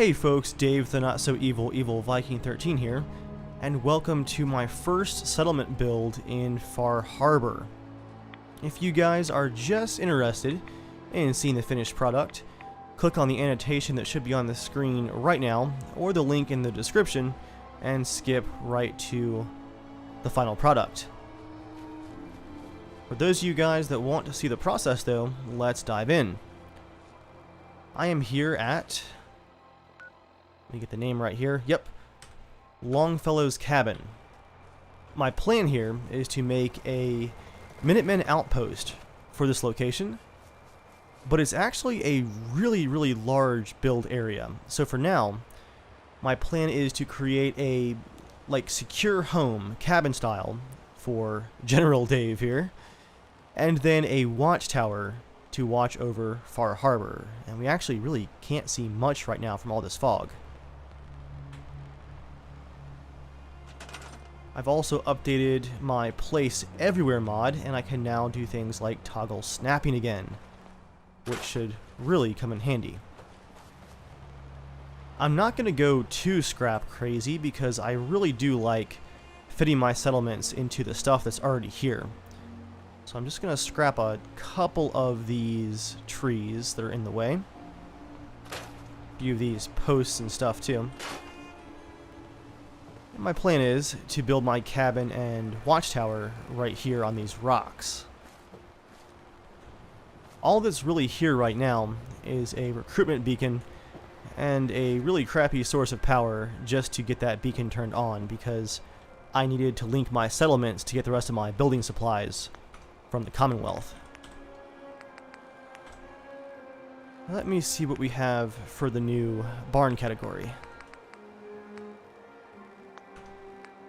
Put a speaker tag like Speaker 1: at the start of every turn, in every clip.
Speaker 1: Hey folks, Dave the Not So Evil Viking 13 here, and welcome to my first settlement build in Far Harbor. If you guys are just interested in seeing the finished product, click on the annotation that should be on the screen right now, or the link in the description, and skip right to the final product. For those of you guys that want to see the process though, let's dive in. I am here at... let me get the name right here. Yep. Longfellow's Cabin. My plan here is to make a Minutemen outpost for this location, but it's actually a really large build area. So for now, my plan is to create a secure home, cabin style, for General Dave here, and then a watchtower to watch over Far Harbor. And we actually really can't see much right now from all this fog. I've also updated my Place Everywhere mod, and I can now do things like toggle snapping again, which should really come in handy. I'm not going to go too scrap crazy because I really do like fitting my settlements into the stuff that's already here. So I'm just going to scrap a couple of these trees that are in the way. A few of these posts and stuff too. My plan is to build my cabin and watchtower right here on these rocks. All that's really here right now is a recruitment beacon and a really crappy source of power just to get that beacon turned on, because I needed to link my settlements to get the rest of my building supplies from the Commonwealth. Let me see what we have for the new barn category.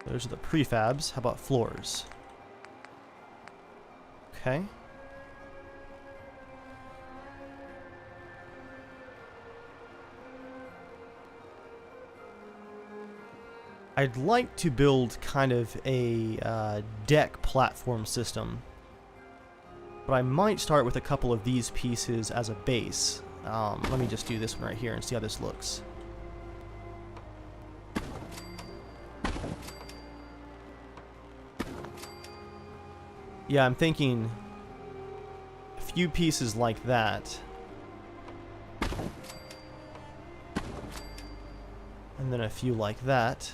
Speaker 1: Those are the prefabs. How about floors? Okay. I'd like to build kind of a deck platform system, but I might start with a couple of these pieces as a base. Let me just do this one right here and see how this looks. Yeah, I'm thinking a few pieces like that. And then a few like that.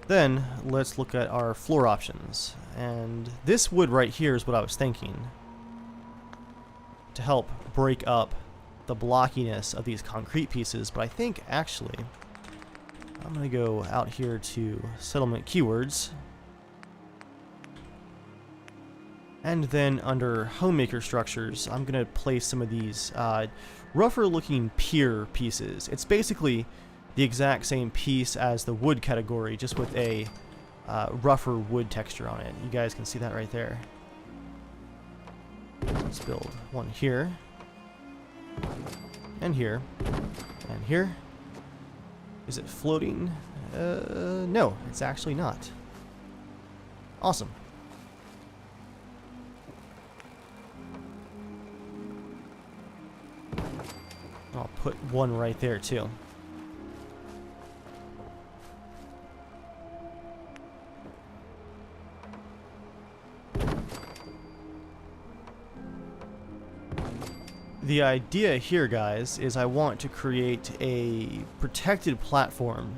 Speaker 1: Then let's look at our floor options. And this wood right here is what I was thinking, to help break up the blockiness of these concrete pieces. But I think actually I'm going to go out here to settlement keywords, and then under homemaker structures I'm going to place some of these rougher looking pier pieces. It's basically the exact same piece as the wood category, just with a rougher wood texture on it. You guys can see that right there. Let's build one here, and here, and here. Is it floating? No, it's actually not. Awesome. I'll put one right there too. The idea here, guys, is I want to create a protected platform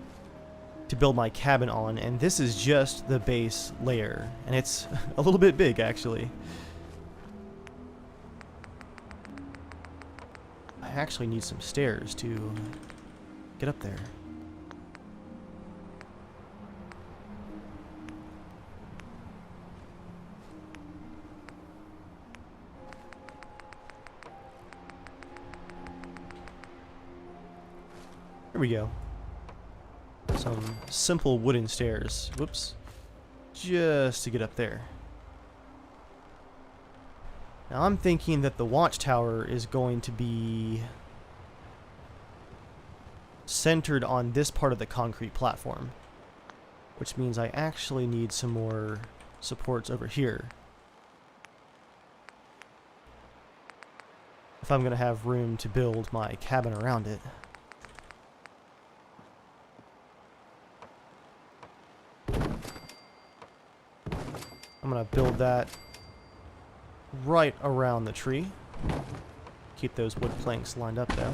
Speaker 1: to build my cabin on, and this is just the base layer, and it's a little bit big actually. I actually need some stairs to get up there. Here we go. Some simple wooden stairs. Whoops. Just to get up there. Now I'm thinking that the watchtower is going to be centered on this part of the concrete platform, which means I actually need some more supports over here. if I'm going to have room to build my cabin around it. I'm going to build that right around the tree. Keep those wood planks lined up though.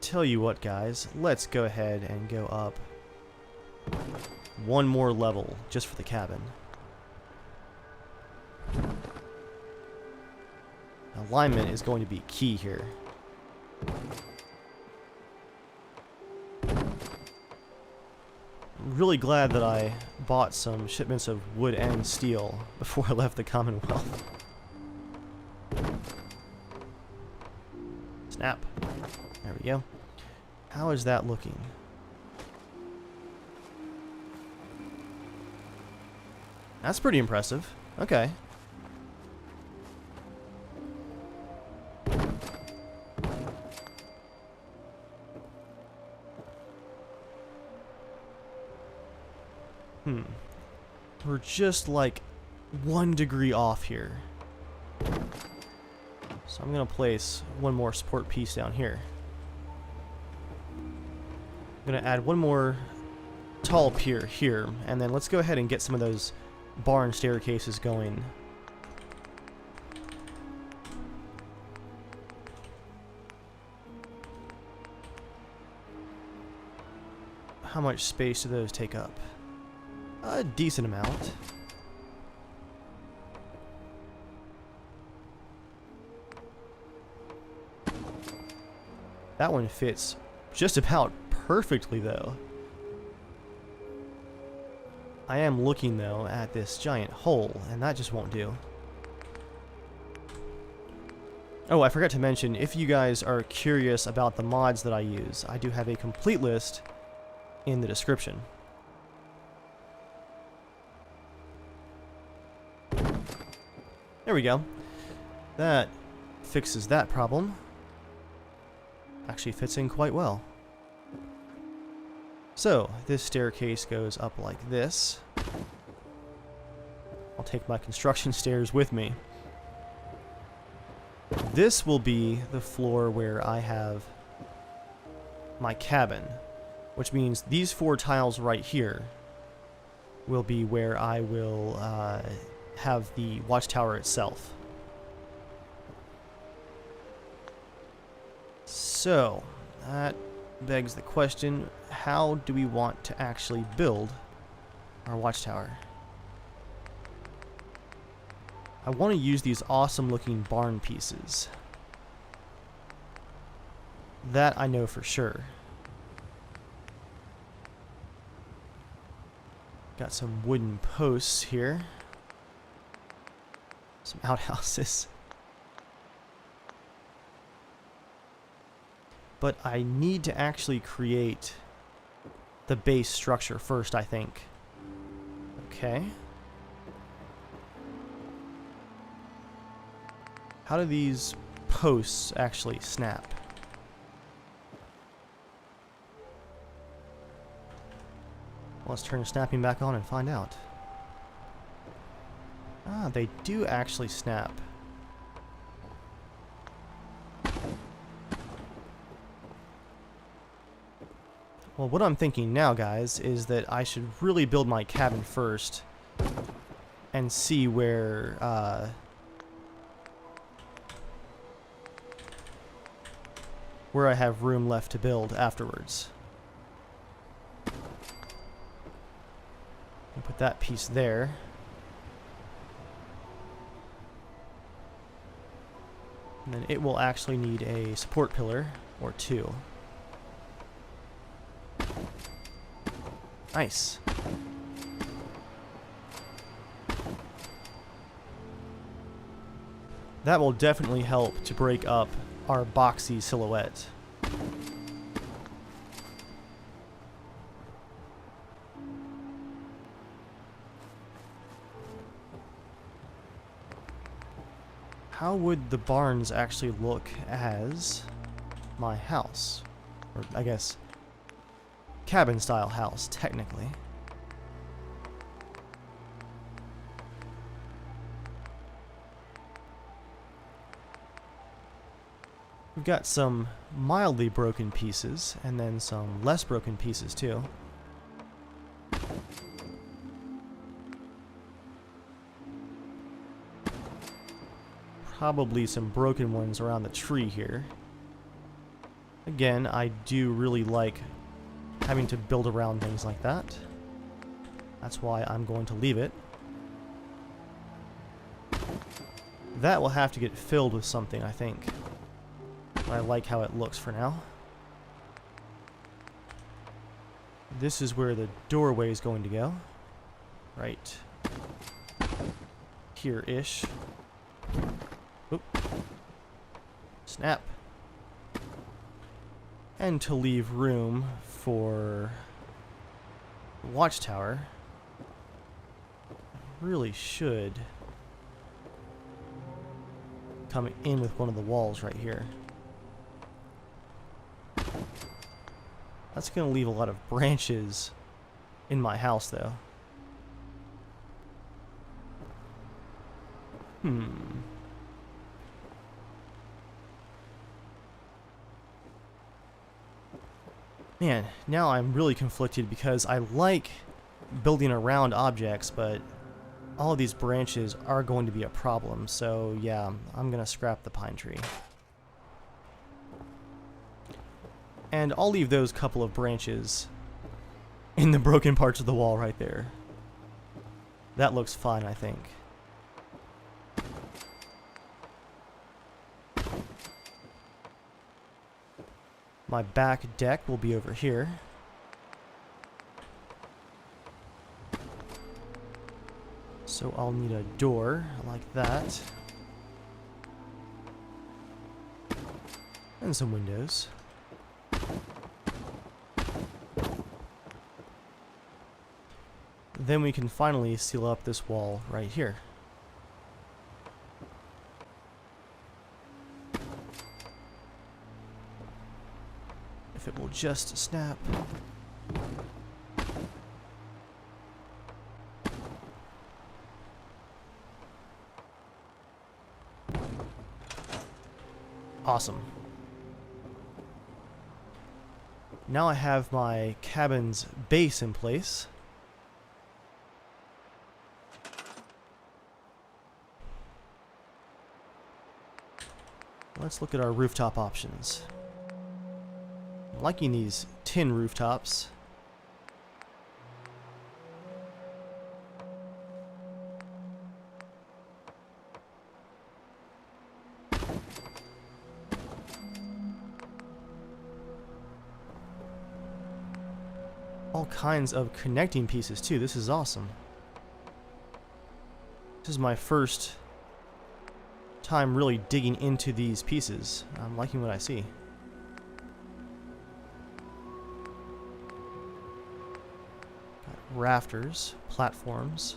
Speaker 1: Tell you what, guys, let's go ahead and go up one more level just for the cabin. Alignment is going to be key here. I'm really glad that I bought some shipments of wood and steel before I left the Commonwealth. Snap. There we go. How is that looking? That's pretty impressive. Okay. We're just like 1 degree off here. So I'm going to place one more support piece down here. I'm going to add one more tall pier here, and then let's go ahead and get some of those barn staircases going. How much space do those take up? A decent amount. That one fits just about perfectly, though. I am looking, though, at this giant hole, and that just won't do. Oh, I forgot to mention, if you guys are curious about the mods that I use, I do have a complete list in the description. There we go. That fixes that problem. Actually fits in quite well. So, this staircase goes up like this. I'll take my construction stairs with me. This will be the floor where I have my cabin, which means these 4 tiles right here will be where I will have the watchtower itself. So, that begs the question, how do we want to actually build our watchtower? I want to use these awesome looking barn pieces. That I know for sure. Got some wooden posts here. Some outhouses. But I need to actually create the base structure first, I think. Okay. How do these posts actually snap? Let's turn snapping back on and find out. Ah, they do actually snap. Well, what I'm thinking now, guys, is that I should really build my cabin first and see where I have room left to build afterwards. I'll put that piece there. And then it will actually need a support pillar or 2. Nice. That will definitely help to break up our boxy silhouette. How would the barns actually look as my house? Or I guess cabin style house, technically. We've got some mildly broken pieces, and then some less broken pieces too. Probably some broken ones around the tree here. Again, I do really like having to build around things like that. That's why I'm going to leave it. That will have to get filled with something, I think. I like how it looks for now. This is where the doorway is going to go. Right here-ish. Oop. Snap. And to leave room for the watchtower, I really should come in with one of the walls right here. That's going to leave a lot of branches in my house, though. Man, now I'm really conflicted because I like building around objects, but all of these branches are going to be a problem. So yeah, I'm going to scrap the pine tree. And I'll leave those couple of branches in the broken parts of the wall right there. That looks fine, I think. My back deck will be over here. So I'll need a door like that. And some windows. Then we can finally seal up this wall right here. If it will just snap. Awesome. Now I have my cabin's base in place. Let's look at our rooftop options. I'm liking these tin rooftops. All kinds of connecting pieces too. This is awesome. This is my first time really digging into these pieces. I'm liking what I see. Got rafters, platforms.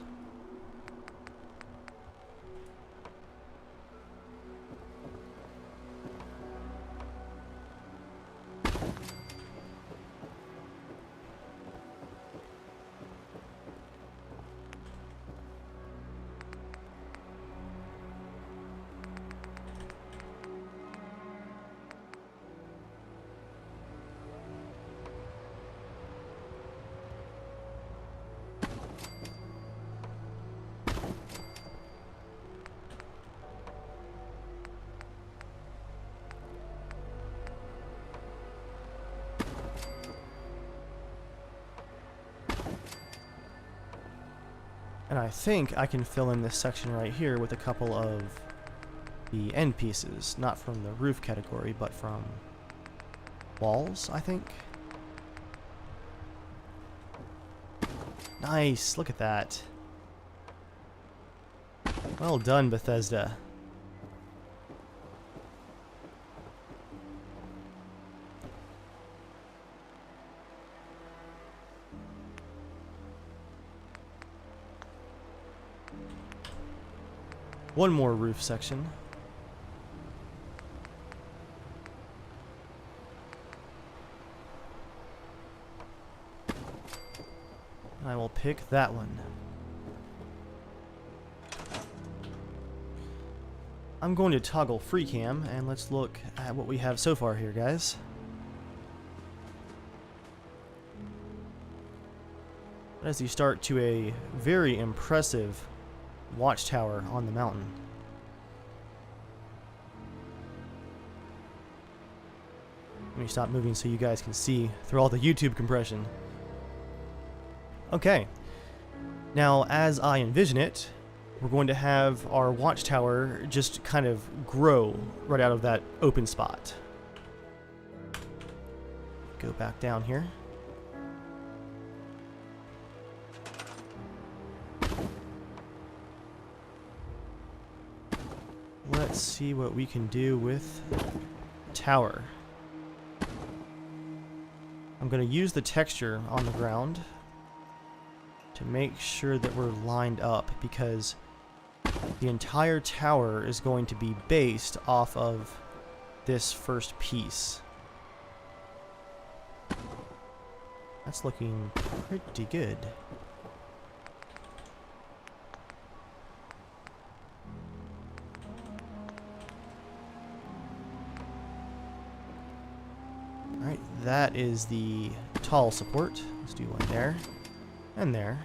Speaker 1: And I think I can fill in this section right here with a couple of the end pieces, not from the roof category, but from walls, I think. Nice, look at that. Well done, Bethesda. One more roof section. we'll pick that one. I'm going to toggle free cam, and let's look at what we have so far here, guys. As you start to a very impressive watchtower on the mountain. Let me stop moving so you guys can see through all the YouTube compression. Okay. Now, as I envision it, we're going to have our watchtower just kind of grow right out of that open spot. Go back down here. Let's see what we can do with tower. I'm going to use the texture on the ground to make sure that we're lined up, because the entire tower is going to be based off of this first piece. That's looking pretty good. Alright, that is the tall support. Let's do one there and there.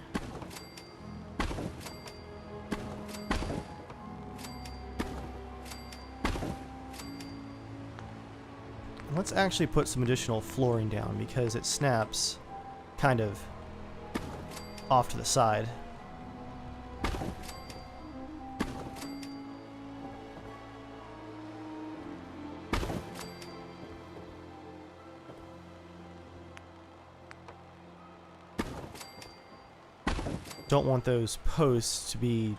Speaker 1: Let's actually put some additional flooring down, because it snaps kind of off to the side. Don't want those posts to be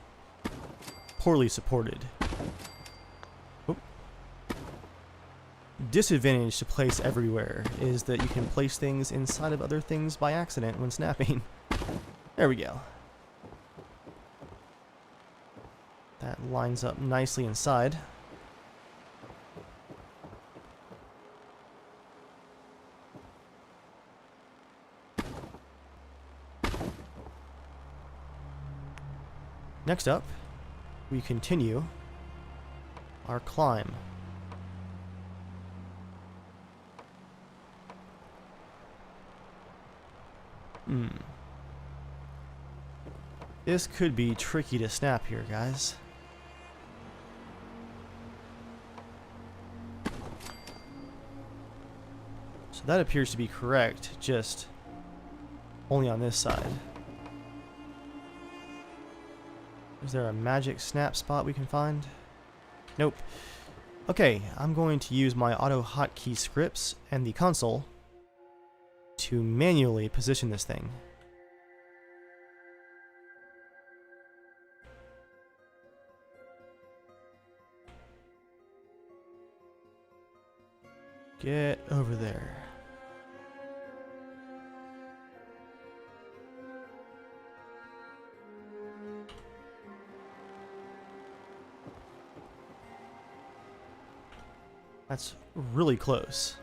Speaker 1: poorly supported. Oop. Disadvantage to place everywhere is that you can place things inside of other things by accident when snapping. There we go. That lines up nicely inside. Next up, we continue our climb. This could be tricky to snap here, guys. So that appears to be correct, just only on this side. Is there a magic snap spot we can find? Nope. Okay, I'm going to use my auto hotkey scripts and the console to manually position this thing. Get over there. That's really close.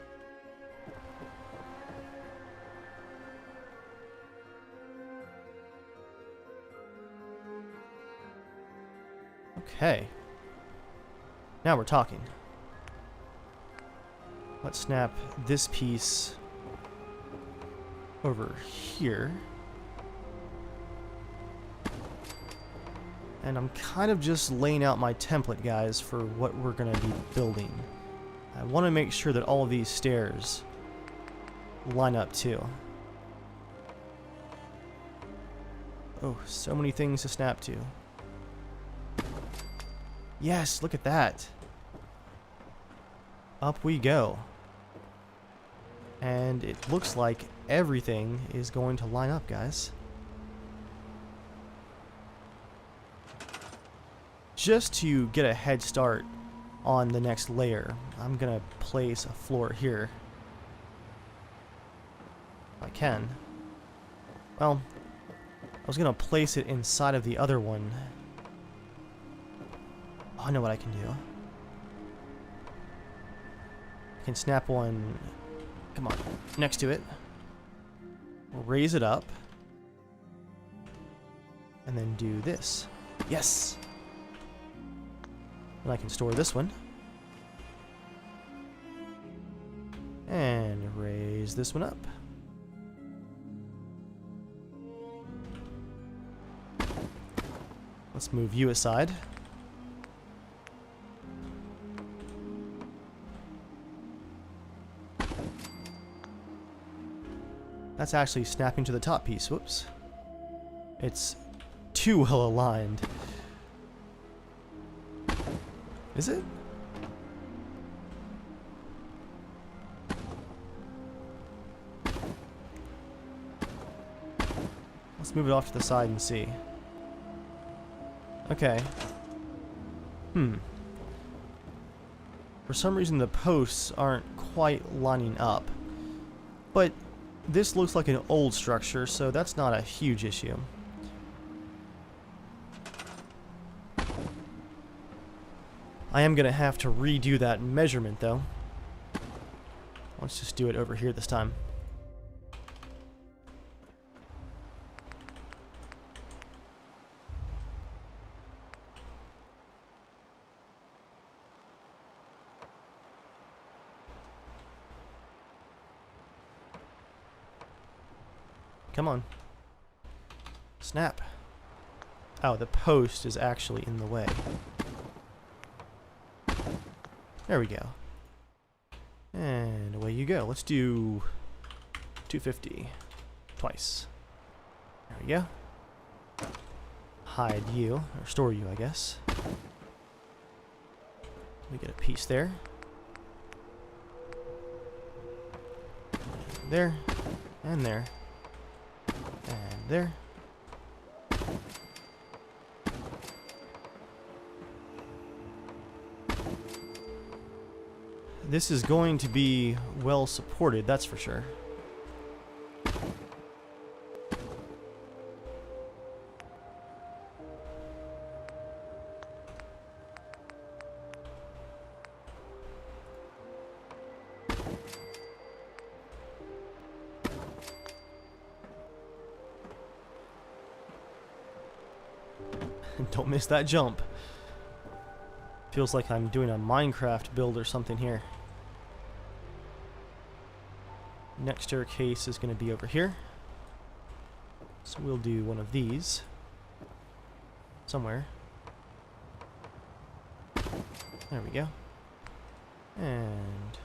Speaker 1: Okay. Now we're talking. Let's snap this piece over here. And I'm kind of just laying out my template, guys, for what we're going to be building. I want to make sure that all of these stairs line up too. Oh, so many things to snap to. Yes, look at that. Up we go. And it looks like everything is going to line up, guys. Just to get a head start on the next layer, I'm gonna place a floor here. If I can. Well, I was gonna place it inside of the other one. Oh, I know what I can do. I can snap one, come on, next to it. We'll raise it up. And then do this. Yes! And I can store this one. And raise this one up. Let's move you aside. That's actually snapping to the top piece. Whoops. It's too well aligned. Is it? Let's move it off to the side and see. Okay. For some reason the posts aren't quite lining up. But this looks like an old structure, so that's not a huge issue. I am going to have to redo that measurement, though. Let's just do it over here this time. Come on. Snap. Oh, the post is actually in the way. There we go. And away you go. Let's do 250 twice. There we go. Hide you, or store you, I guess. We get a piece there. There. And there. And there. This is going to be well supported, that's for sure. Don't miss that jump. Feels like I'm doing a Minecraft build or something here. Next staircase is going to be over here. So we'll do one of these. Somewhere. There we go. And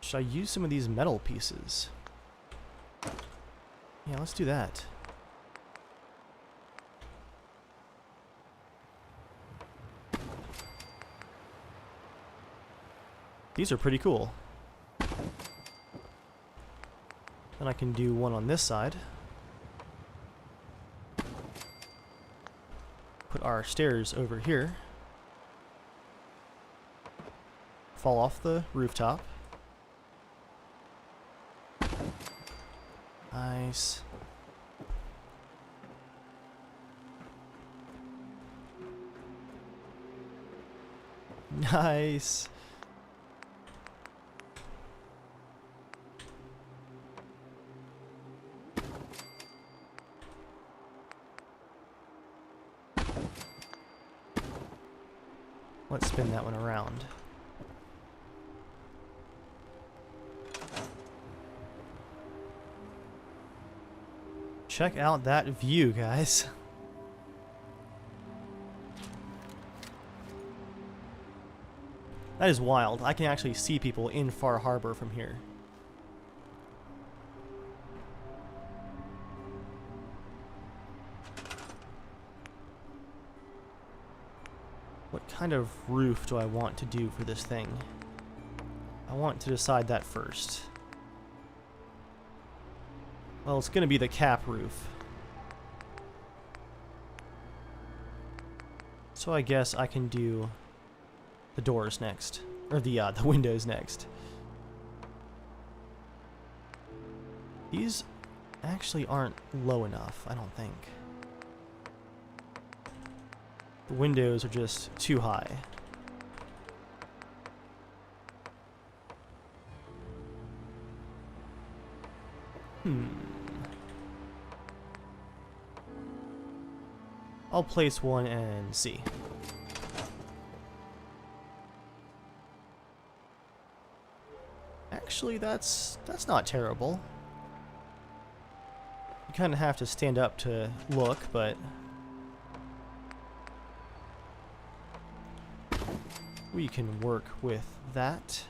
Speaker 1: should I use some of these metal pieces? Yeah, let's do that. These are pretty cool. Then I can do one on this side. Put our stairs over here. Fall off the rooftop. Nice. Nice. Let's spin that one around. Check out that view, guys. That is wild. I can actually see people in Far Harbor from here. What kind of roof do I want to do for this thing? I want to decide that first. Well, it's going to be the cap roof. So I guess I can do the doors next. Or the windows next. These actually aren't low enough, I don't think. The windows are just too high. I'll place one and see. Actually, that's not terrible. You kind of have to stand up to look, but we can work with that.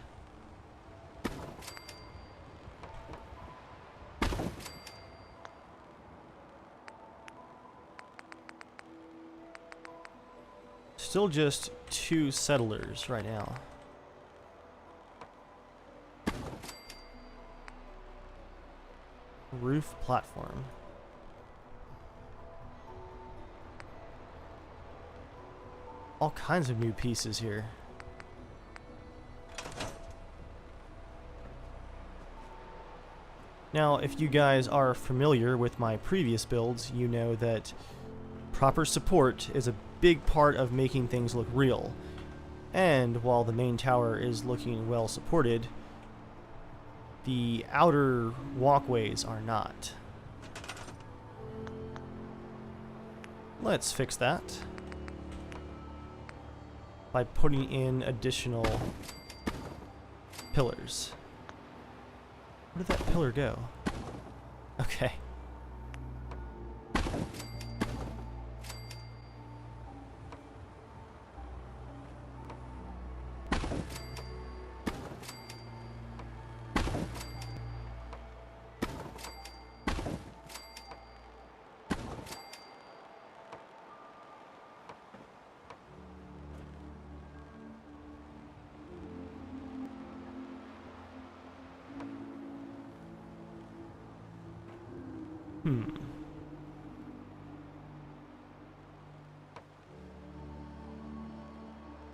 Speaker 1: Still just 2 settlers right now. Roof platform. All kinds of new pieces here. Now, if you guys are familiar with my previous builds, you know that proper support is a big part of making things look real. And while the main tower is looking well supported, the outer walkways are not. Let's fix that by putting in additional pillars. Where did that pillar go? Okay.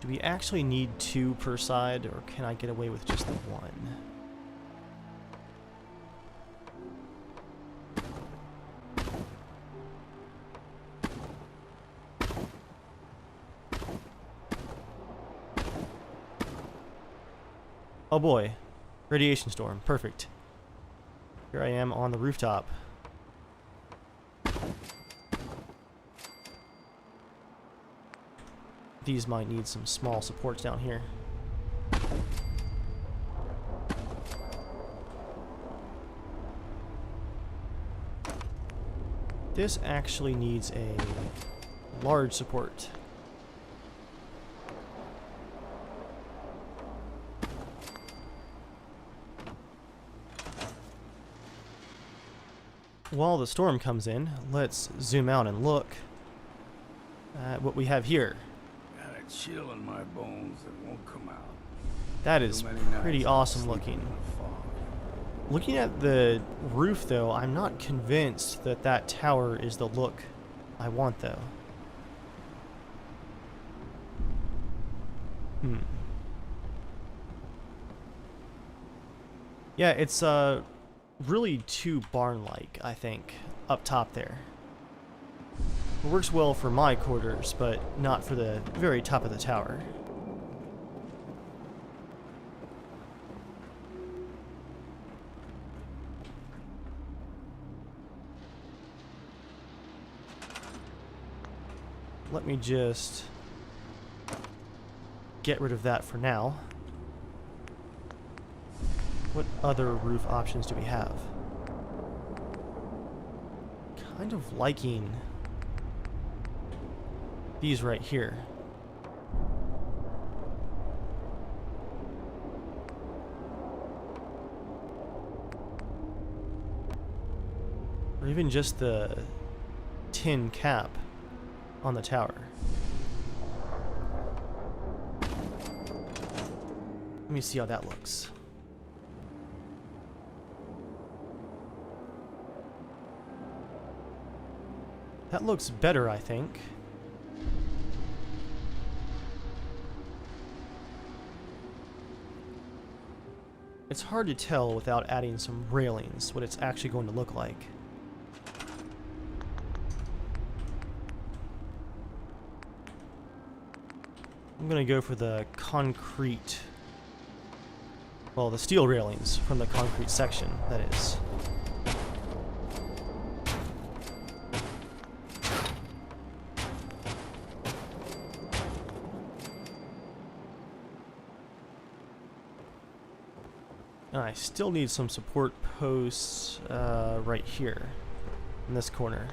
Speaker 1: Do we actually need 2 per side, or can I get away with just the 1? Oh boy, radiation storm, perfect. Here I am on the rooftop. These might need some small supports down here. This actually needs a large support. While the storm comes in, let's zoom out and look at what we have here.
Speaker 2: Chill in my bones that won't come out.
Speaker 1: That is pretty awesome looking. Looking at the roof though, I'm not convinced that that tower is the look I want though. Yeah, it's really too barn-like, I think, up top there. It works well for my quarters, but not for the very top of the tower. Let me just get rid of that for now. What other roof options do we have? Kind of liking these right here. Or even just the tin cap on the tower. Let me see how that looks. That looks better, I think. It's hard to tell without adding some railings what it's actually going to look like. I'm going to go for the concrete, well, the steel railings from the concrete section, that is. And I still need some support posts right here in this corner.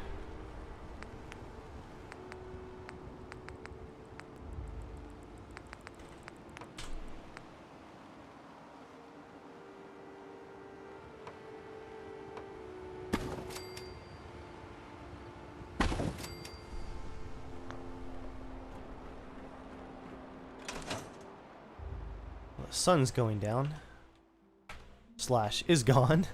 Speaker 1: The sun's going down. Slash is gone.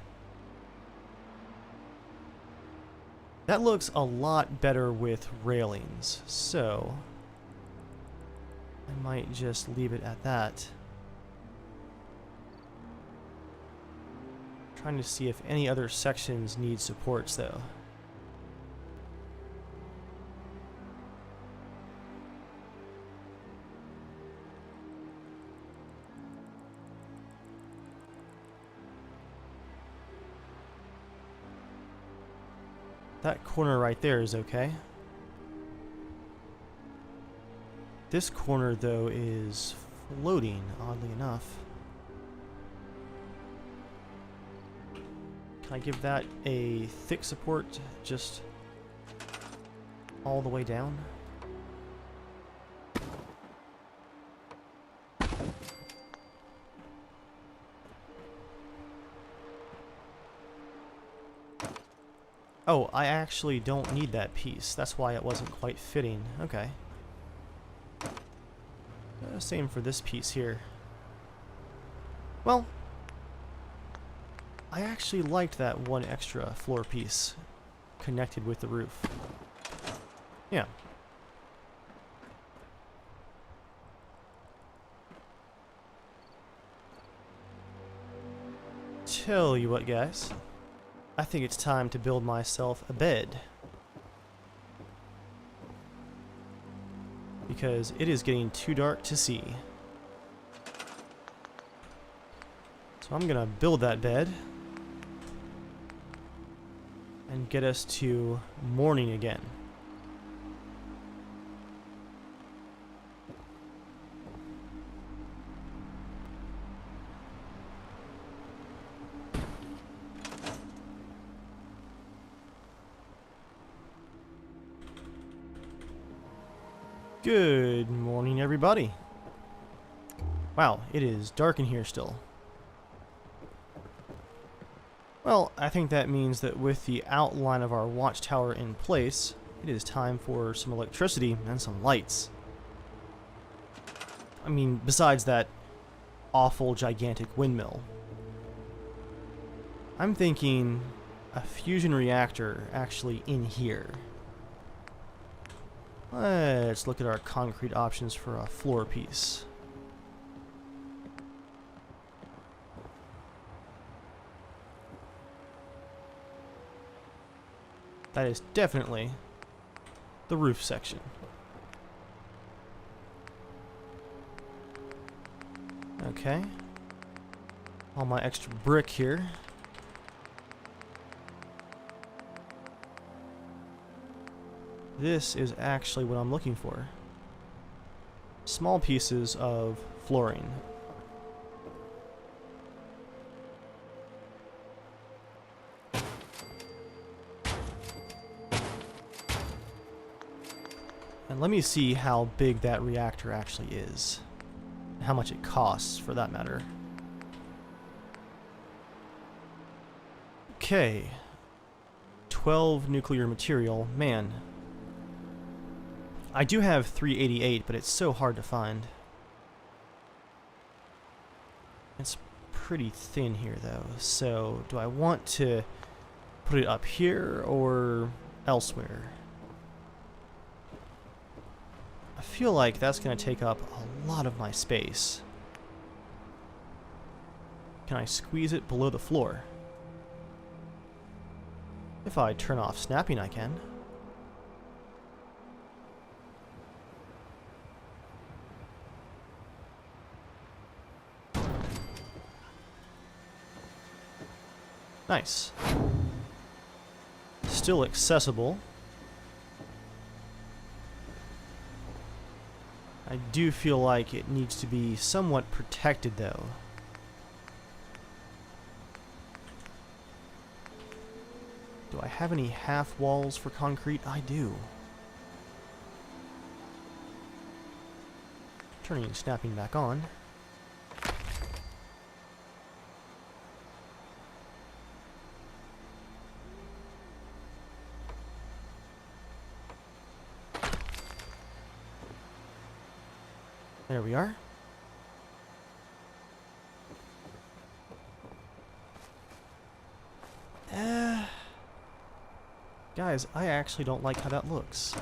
Speaker 1: That looks a lot better with railings, so I might just leave it at that. Trying to see if any other sections need supports though. That corner right there is okay. This corner, though, is floating, oddly enough. Can I give that a thick support just all the way down? Oh, I actually don't need that piece. That's why it wasn't quite fitting. Okay. Same for this piece here. Well, I actually liked that one extra floor piece connected with the roof. Yeah. Tell you what, guys. I think it's time to build myself a bed. Because it is getting too dark to see. So I'm gonna build that bed and get us to morning again. Good morning, everybody. Wow, it is dark in here still. Well, I think that means that with the outline of our watchtower in place, it is time for some electricity and some lights. I mean, besides that awful gigantic windmill. I'm thinking a fusion reactor actually in here. Let's look at our concrete options for a floor piece. That is definitely the roof section. Okay. All my extra brick here. This is actually what I'm looking for. Small pieces of flooring. And let me see how big that reactor actually is. And how much it costs, for that matter. Okay. 12 nuclear material. Man. I do have 388, but it's so hard to find. It's pretty thin here, though. So, do I want to put it up here or elsewhere? I feel like that's going to take up a lot of my space. Can I squeeze it below the floor? If I turn off snapping, I can. Nice. Still accessible. I do feel like it needs to be somewhat protected, though. Do I have any half walls for concrete? I do. Turning and snapping back on. There we are. Guys, I actually don't like how that looks.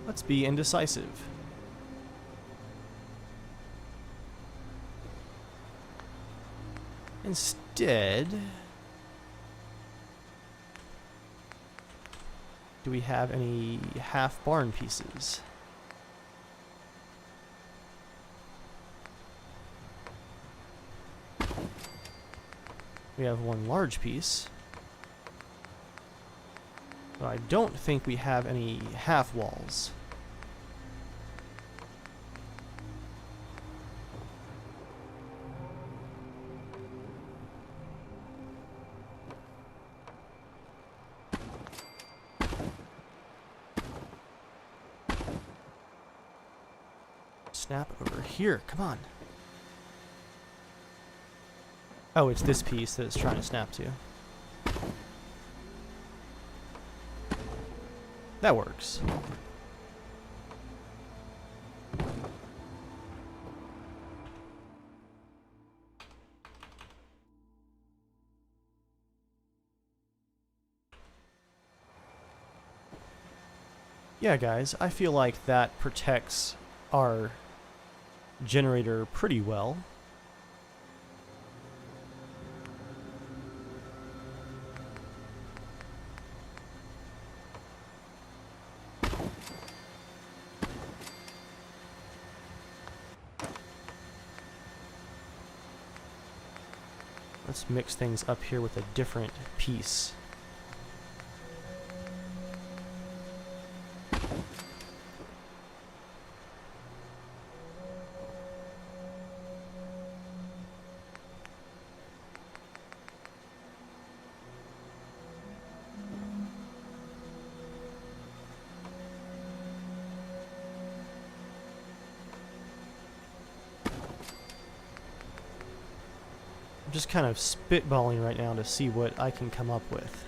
Speaker 1: Let's be indecisive. Instead, do we have any half barn pieces? We have one large piece. But I don't think we have any half walls. Snap over here, come on. Oh, it's this piece that it's trying to snap to. That works. Yeah, guys, I feel like that protects our generator pretty well. Let's mix things up here with a different piece. I'm just kind of spitballing right now to see what I can come up with.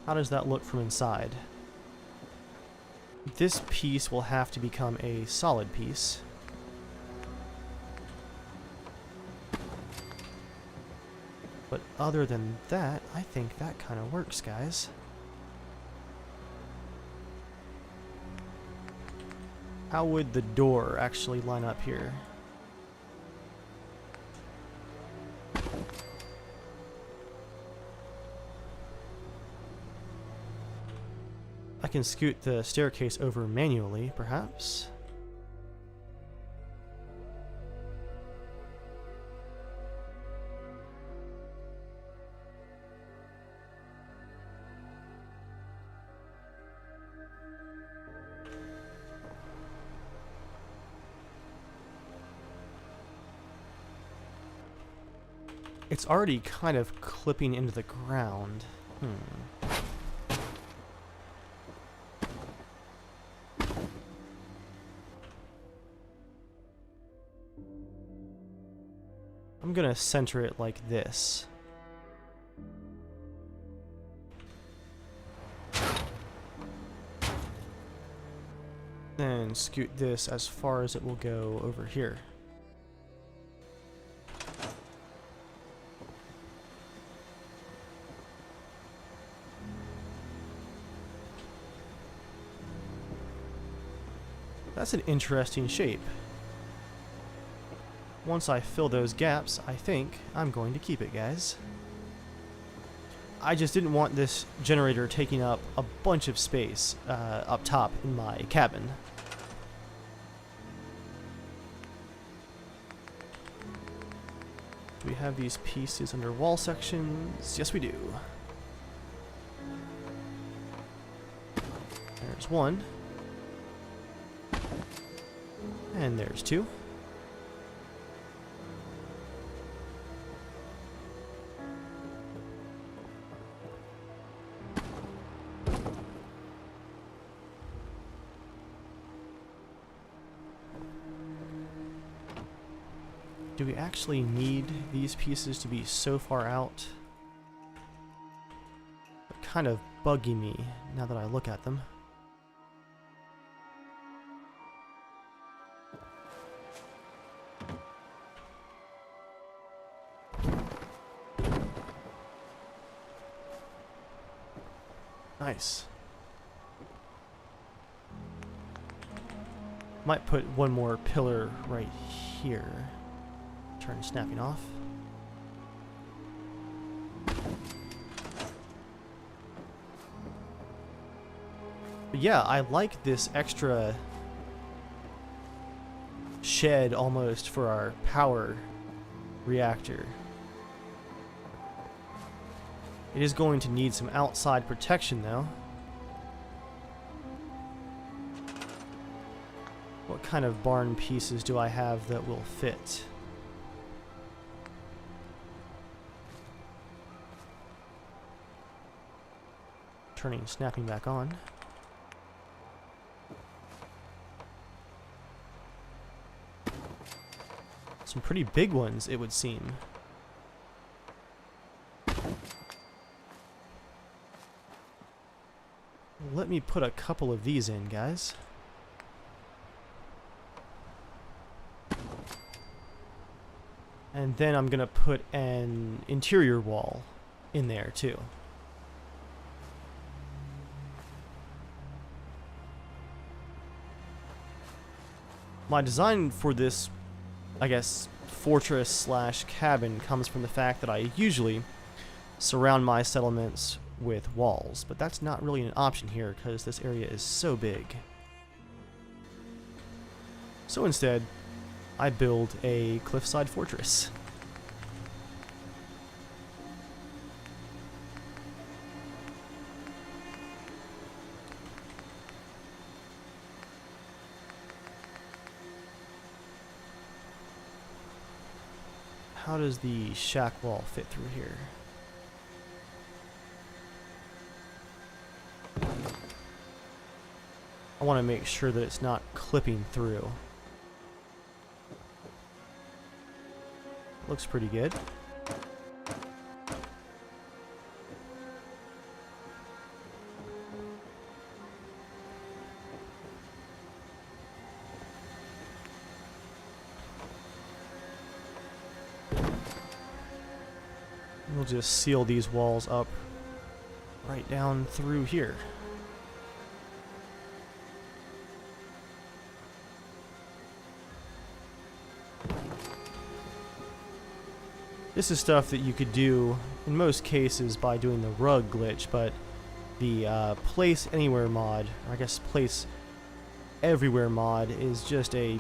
Speaker 1: How does that look from inside? This piece will have to become a solid piece. But other than that, I think that kind of works, guys. How would the door actually line up here? I can scoot the staircase over manually, perhaps. It's already kind of clipping into the ground. I'm gonna center it like this. Then scoot this as far as it will go over here. That's an interesting shape. Once I fill those gaps, I think I'm going to keep it, guys. I just didn't want this generator taking up a bunch of space up top in my cabin. Do we have these pieces under wall sections? Yes, we do. There's one. And there's 2. Do we actually need these pieces to be so far out? They're kind of bugging me now that I look at them. Nice. Might put one more pillar right here. Turn snapping off. But yeah, I like this extra shed almost for our power reactor. It is going to need some outside protection though. What kind of barn pieces do I have that will fit? Turning snapping back on. Some pretty big ones, it would seem. Let me put a couple of these in, guys. And then I'm gonna put an interior wall in there too. My design for this, I guess, fortress slash cabin comes from the fact that I usually surround my settlements with walls, but that's not really an option here because this area is so big. So instead, I build a cliffside fortress. How does the shack wall fit through here? I want to make sure that it's not clipping through. Looks pretty good. We'll just seal these walls up right down through here. This is stuff that you could do in most cases by doing the rug glitch, but the place anywhere mod, or I guess place everywhere mod, is just a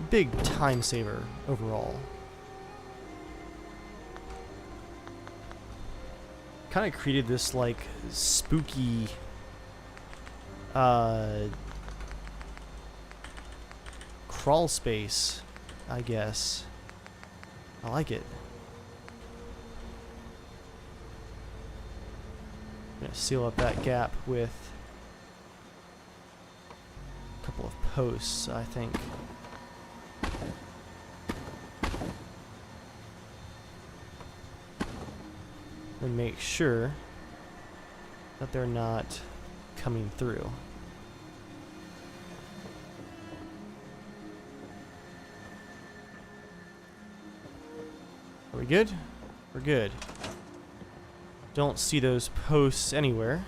Speaker 1: big time saver overall. Kind of created this like spooky crawl space, I guess. I like it. I'm gonna seal up that gap with a couple of posts, I think. And make sure that they're not coming through. Are we good? We're good. Don't see those posts anywhere.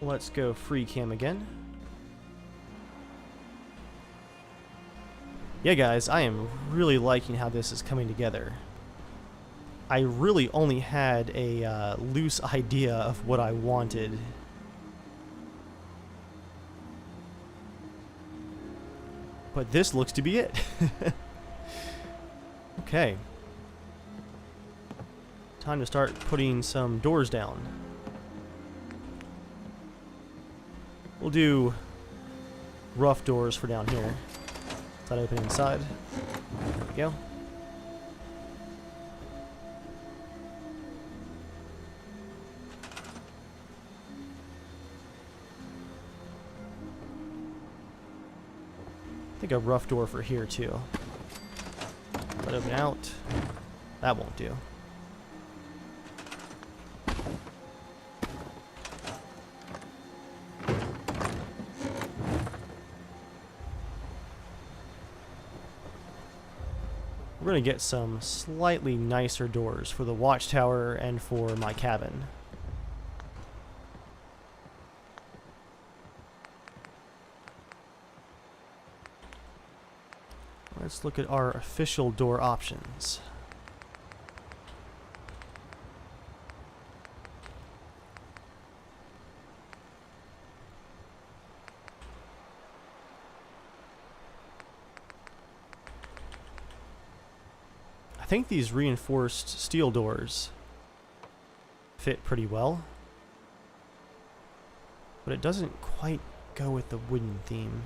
Speaker 1: Let's go free cam again. Yeah guys, I am really liking how this is coming together. I really only had a loose idea of what I wanted. But this looks to be it. Okay. Time to start putting some doors down. We'll do rough doors for down here. Is that open inside? There we go. I think a rough door for here too. Let open out. That won't do. We're going to get some slightly nicer doors for the watchtower and for my cabin. Let's look at our official door options. I think these reinforced steel doors fit pretty well, but it doesn't quite go with the wooden theme.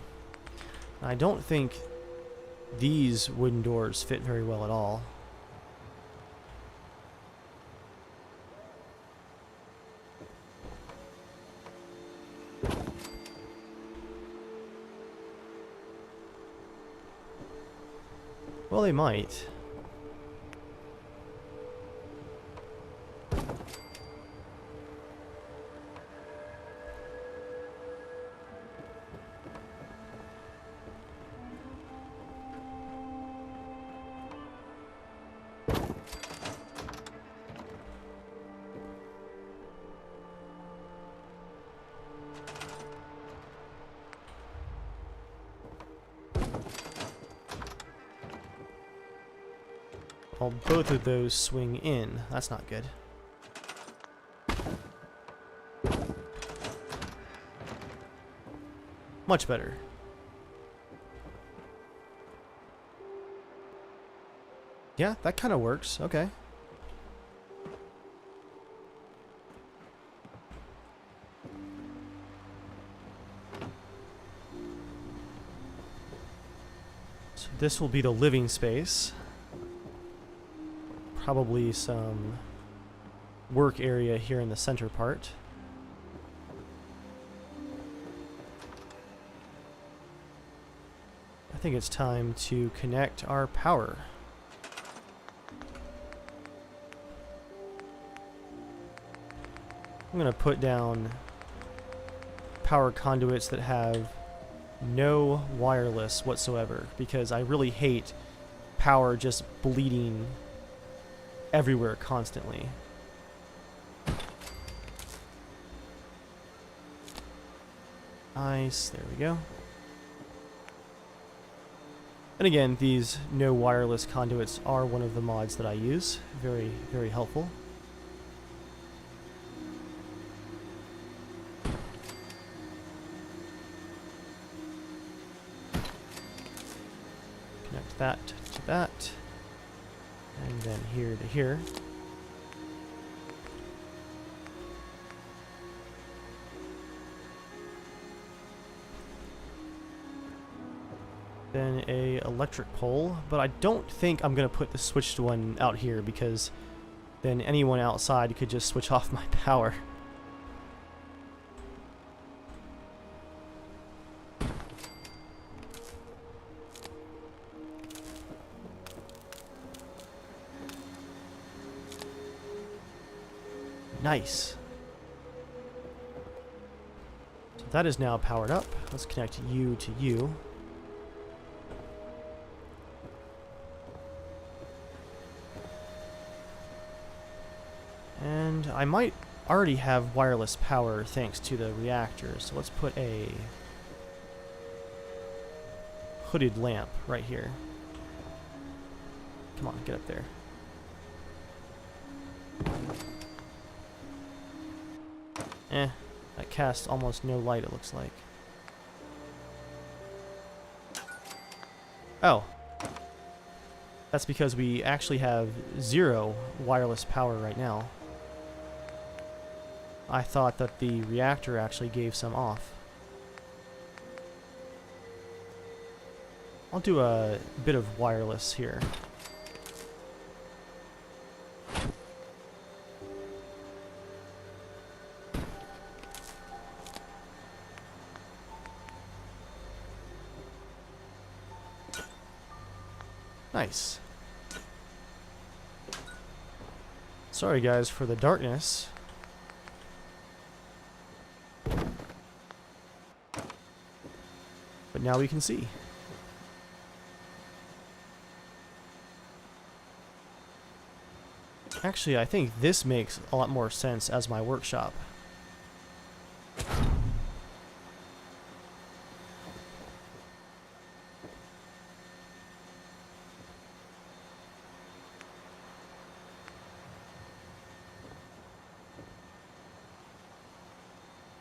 Speaker 1: I don't think these wooden doors fit very well at all. Well, they might. Well, both of those swing in. That's not good. Much better. Yeah, that kind of works. Okay. So this will be the living space. Probably some work area here in the center part. I think it's time to connect our power. I'm going to put down power conduits that have no wireless whatsoever, because I really hate power just bleeding everywhere constantly. Nice, there we go. And again, these no wireless conduits are one of the mods that I use. Very, very helpful. Connect that to that. And then here to here. Then a electric pole, but I don't think I'm going to put the switched one out here, because then anyone outside could just switch off my power. Nice. So that is now powered up. Let's connect you to you. And I might already have wireless power thanks to the reactor, so let's put a hooded lamp right here. Come on, get up there. That casts almost no light, it looks like. Oh. That's because we actually have 0 wireless power right now. I thought that the reactor actually gave some off. I'll do a bit of wireless here. Nice. Sorry guys for the darkness. But now we can see. Actually, I think this makes a lot more sense as my workshop.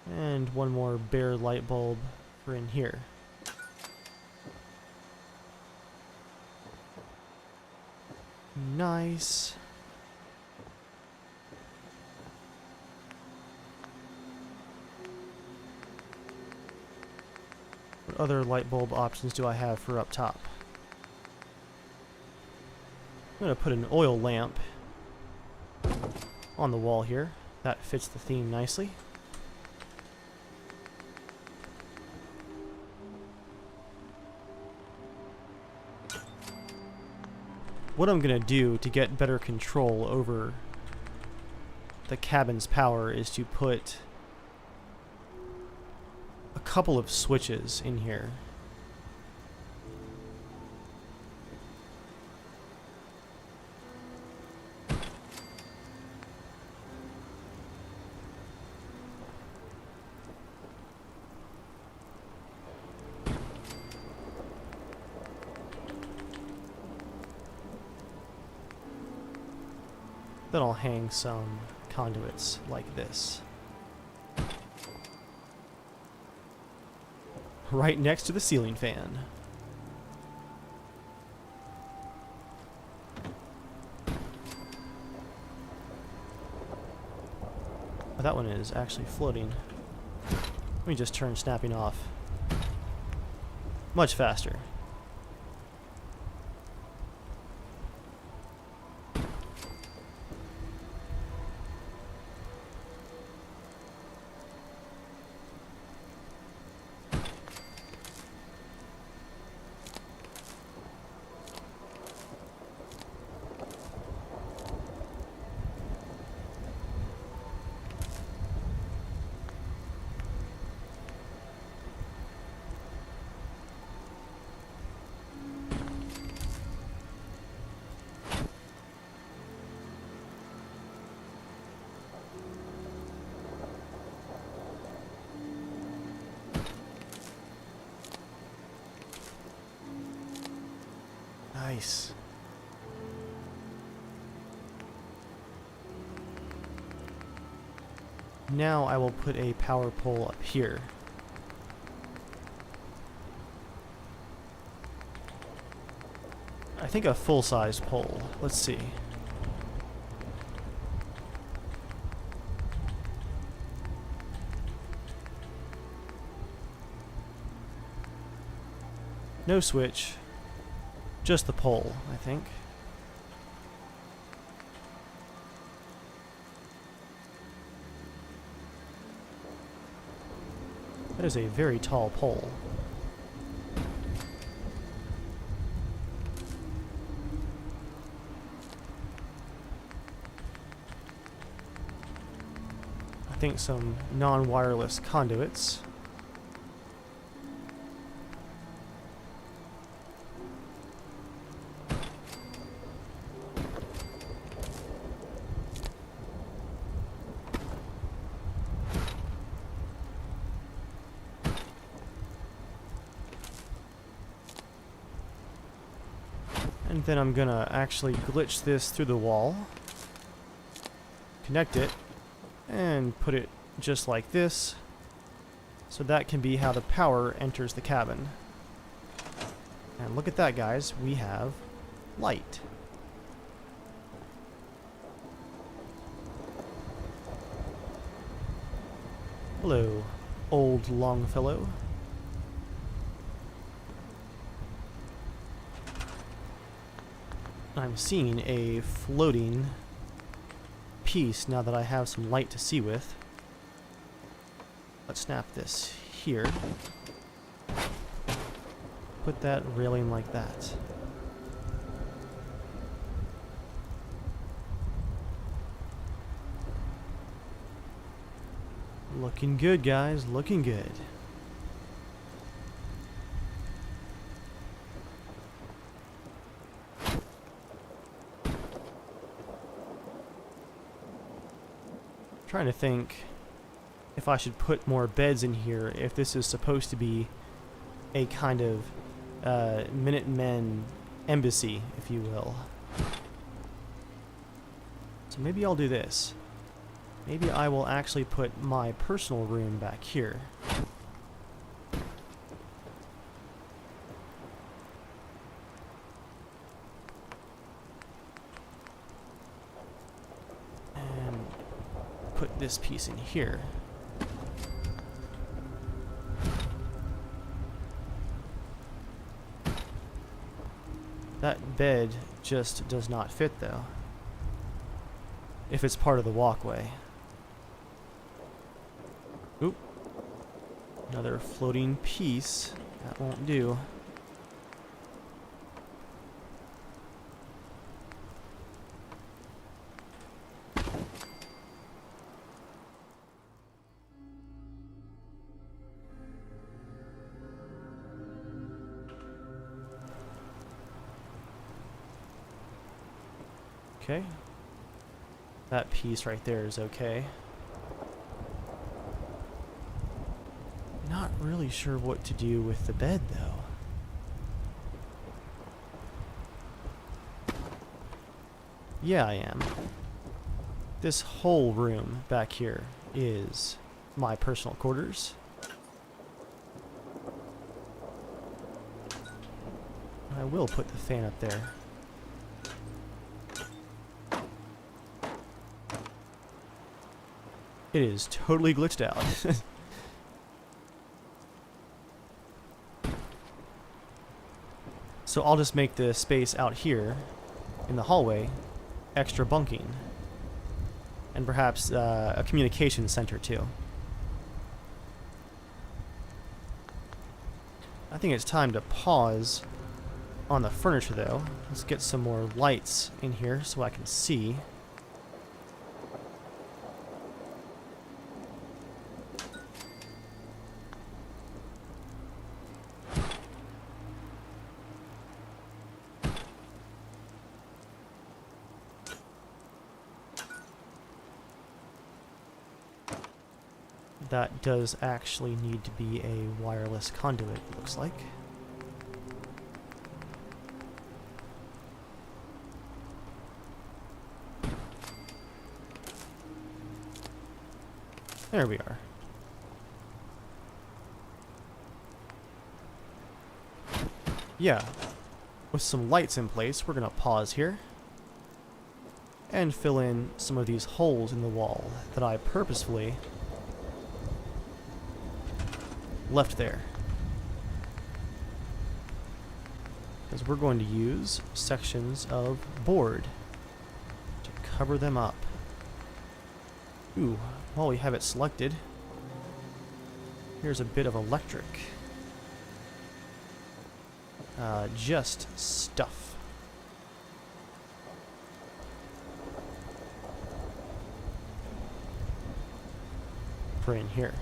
Speaker 1: And one more bare light bulb for in here. Nice. What other light bulb options do I have for up top? I'm going to put an oil lamp on the wall here. That fits the theme nicely. What I'm going to do to get better control over the cabin's power is to put a couple of switches in here. Then I'll hang some conduits like this. Right next to the ceiling fan. Oh, that one is actually floating. Let me just turn snapping off. Much faster. Nice. Now I will put a power pole up here. I think a full-size pole. Let's see. No switch. Just the pole, I think. That is a very tall pole. I think some non-wireless conduits. And then I'm gonna actually glitch this through the wall, connect it, and put it just like this, so that can be how the power enters the cabin. And look at that, guys, we have light. Hello, old Longfellow. I'm seeing a floating piece now that I have some light to see with. Let's snap this here. Put that railing like that. Looking good, guys. Looking good. Trying to think if I should put more beds in here, if this is supposed to be a kind of Minutemen embassy, if you will. So maybe I'll do this. Maybe I will actually put my personal room back here. And put this piece in here. That bed just does not fit, though, if it's part of the walkway. Oop. Another floating piece. That won't do. Okay. That piece right there is okay. Not really sure what to do with the bed, though. Yeah, I am. This whole room back here is my personal quarters. I will put the fan up there. It is totally glitched out. So I'll just make the space out here in the hallway extra bunking. And perhaps a communication center too. I think it's time to pause on the furniture though. Let's get some more lights in here so I can see. That does actually need to be a wireless conduit, it looks like. There we are. Yeah, with some lights in place, we're going to pause here and fill in some of these holes in the wall that I purposefully left there, because we're going to use sections of board to cover them up. Ooh, while we have it selected, here's a bit of electric. Just stuff. For in here.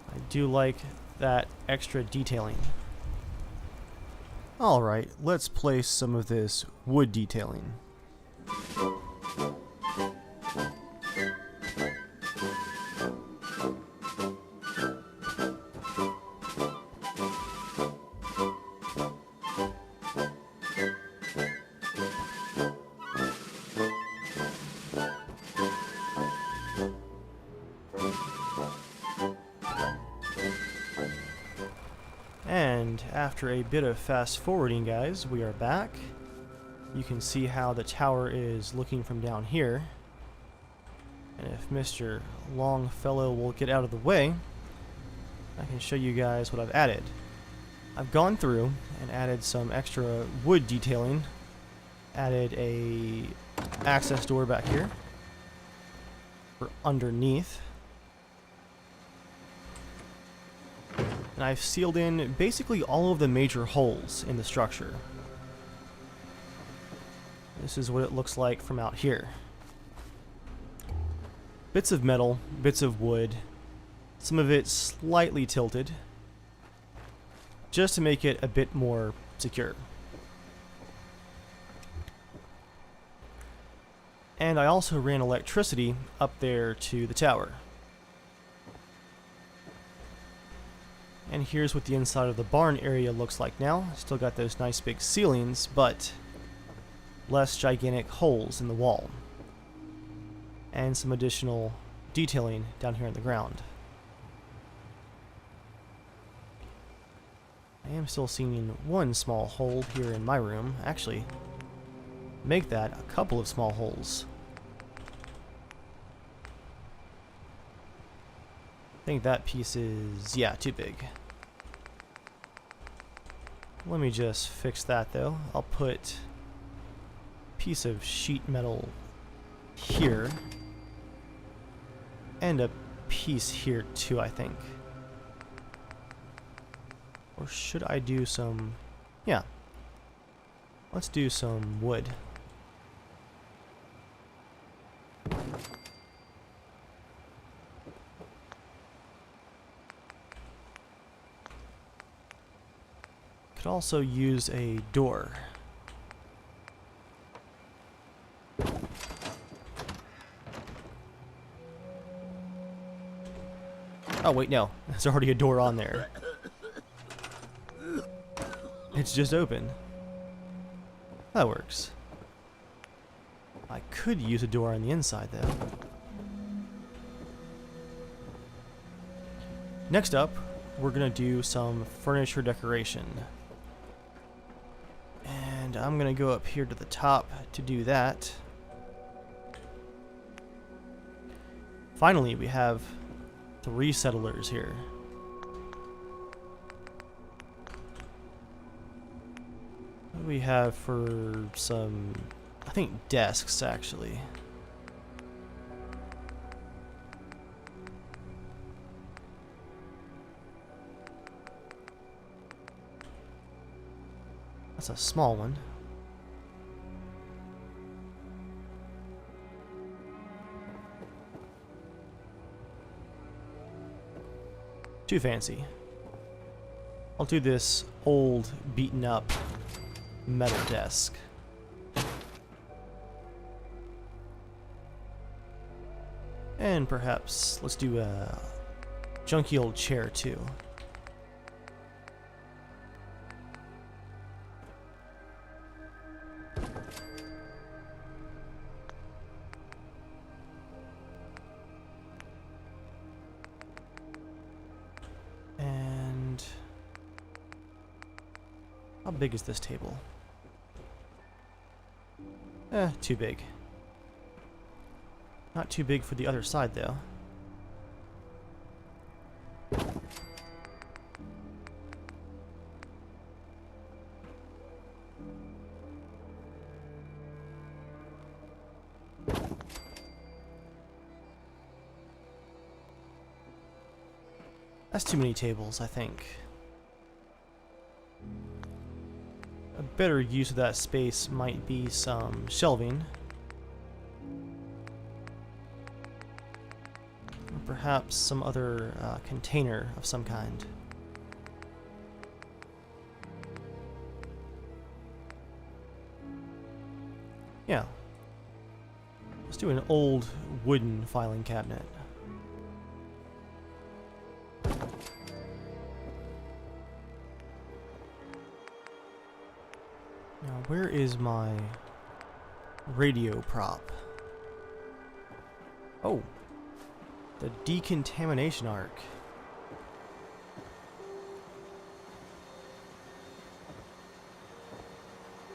Speaker 1: I do like that extra detailing. Alright, let's place some of this wood detailing. And after a bit of fast forwarding, guys, we are back. You can see how the tower is looking from down here. And if Mr. Longfellow will get out of the way, I can show you guys what I've added. I've gone through and added some extra wood detailing. Added a access door back here for underneath. And I've sealed in basically all of the major holes in the structure. This is what it looks like from out here. Bits of metal, bits of wood, some of it slightly tilted, just to make it a bit more secure. And I also ran electricity up there to the tower. And here's what the inside of the barn area looks like now. Still got those nice big ceilings, but less gigantic holes in the wall. And some additional detailing down here in the ground. I am still seeing one small hole here in my room. Actually, make that a couple of small holes. I think that piece is, yeah, too big. Let me just fix that though. I'll put a piece of sheet metal here and a piece here too, I think. Or should I do some, yeah, let's do some wood. Could also use a door. Oh wait, no, there's already a door on there. It's just open. That works. I could use a door on the inside though. Next up, we're gonna do some furniture decoration. And I'm gonna go up here to the top to do that. Finally, we have 3 settlers here. What do we have for some, I think, desks actually. That's a small one. Too fancy. I'll do this old, beaten up metal desk. And perhaps let's do a junky old chair too. And how big is this table? Too big. Not too big for the other side, though. That's too many tables, I think. A better use of that space might be some shelving. Or perhaps some other container of some kind. Yeah. Let's do an old wooden filing cabinet. Now, where is my radio prop? Oh, the decontamination arc.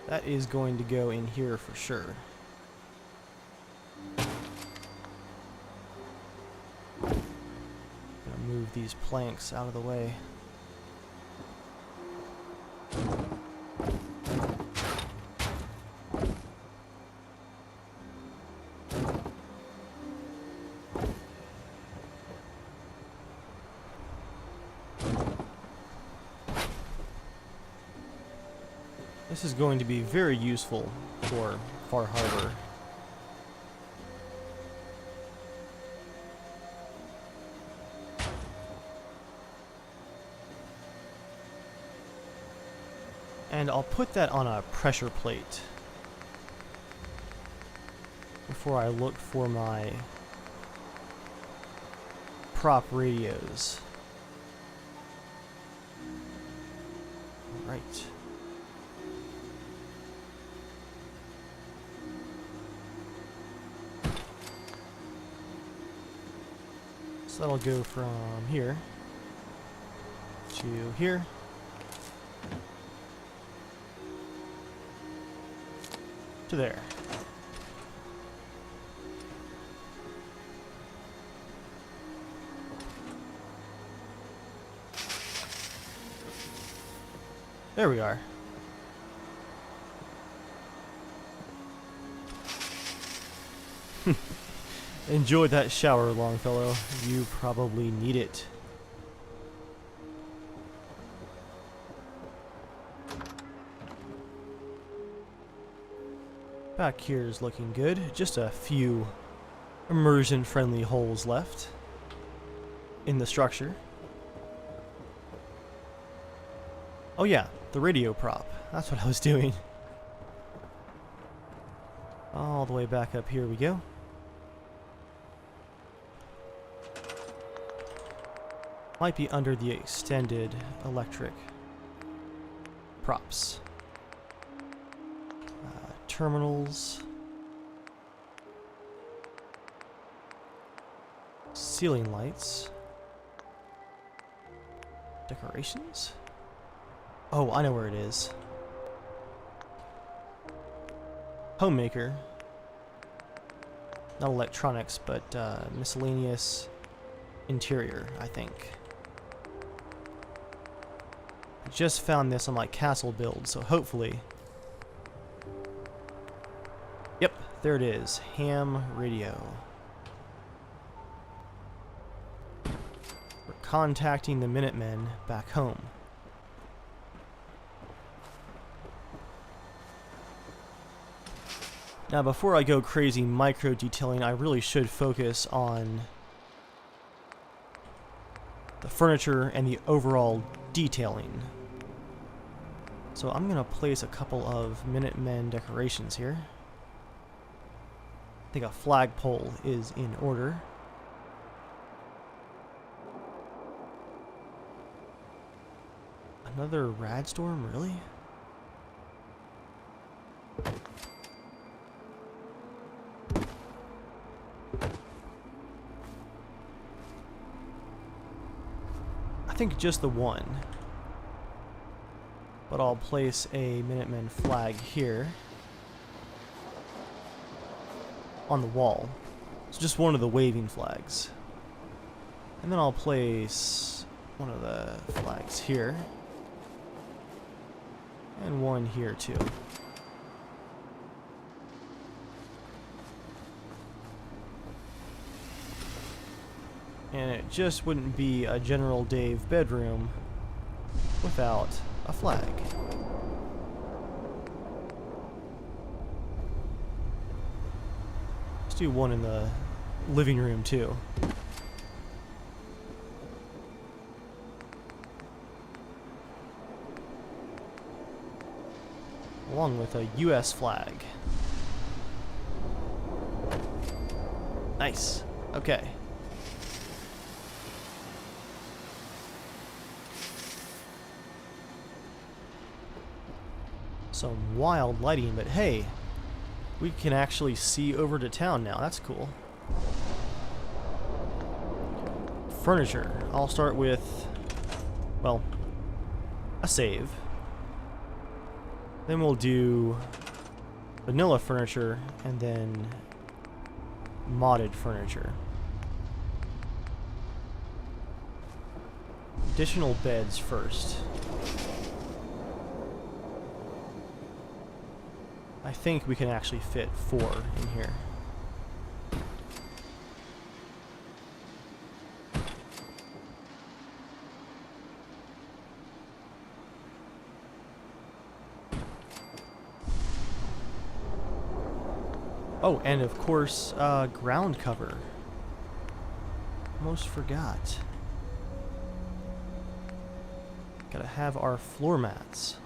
Speaker 1: That is going to go in here for sure. Gonna move these planks out of the way. This is going to be very useful for Far Harbor. And I'll put that on a pressure plate before I look for my prop radios. All right. So that'll go from here to here. To there. There we are. Enjoy that shower, Longfellow. You probably need it. Back here is looking good. Just a few immersion-friendly holes left in the structure. Oh yeah, the radio prop. That's what I was doing. All the way back up here we go. Might be under the extended electric props. Terminals. Ceiling lights. Decorations? Oh, I know where it is. Homemaker. Not electronics, but miscellaneous interior, I think. I just found this on my castle build, so hopefully... Yep, there it is. Ham radio. We're contacting the Minutemen back home. Now, before I go crazy micro detailing, I really should focus on the furniture and the overall detailing. So I'm going to place a couple of Minutemen decorations here. I think a flagpole is in order. Another radstorm, really? I think just the one. But I'll place a Minutemen flag here on the wall. It's just one of the waving flags. And then I'll place one of the flags here. And one here too. And it just wouldn't be a General Dave bedroom without a flag. Let's do one in the living room too. Along with a US flag. Nice. Okay. Some wild lighting, but hey, we can actually see over to town now. That's cool. Furniture. I'll start with, well, a save. Then we'll do vanilla furniture and then modded furniture. additional beds first. I think we can actually fit 4 in here. Oh, and of course, ground cover. Almost forgot. Gotta have our floor mats.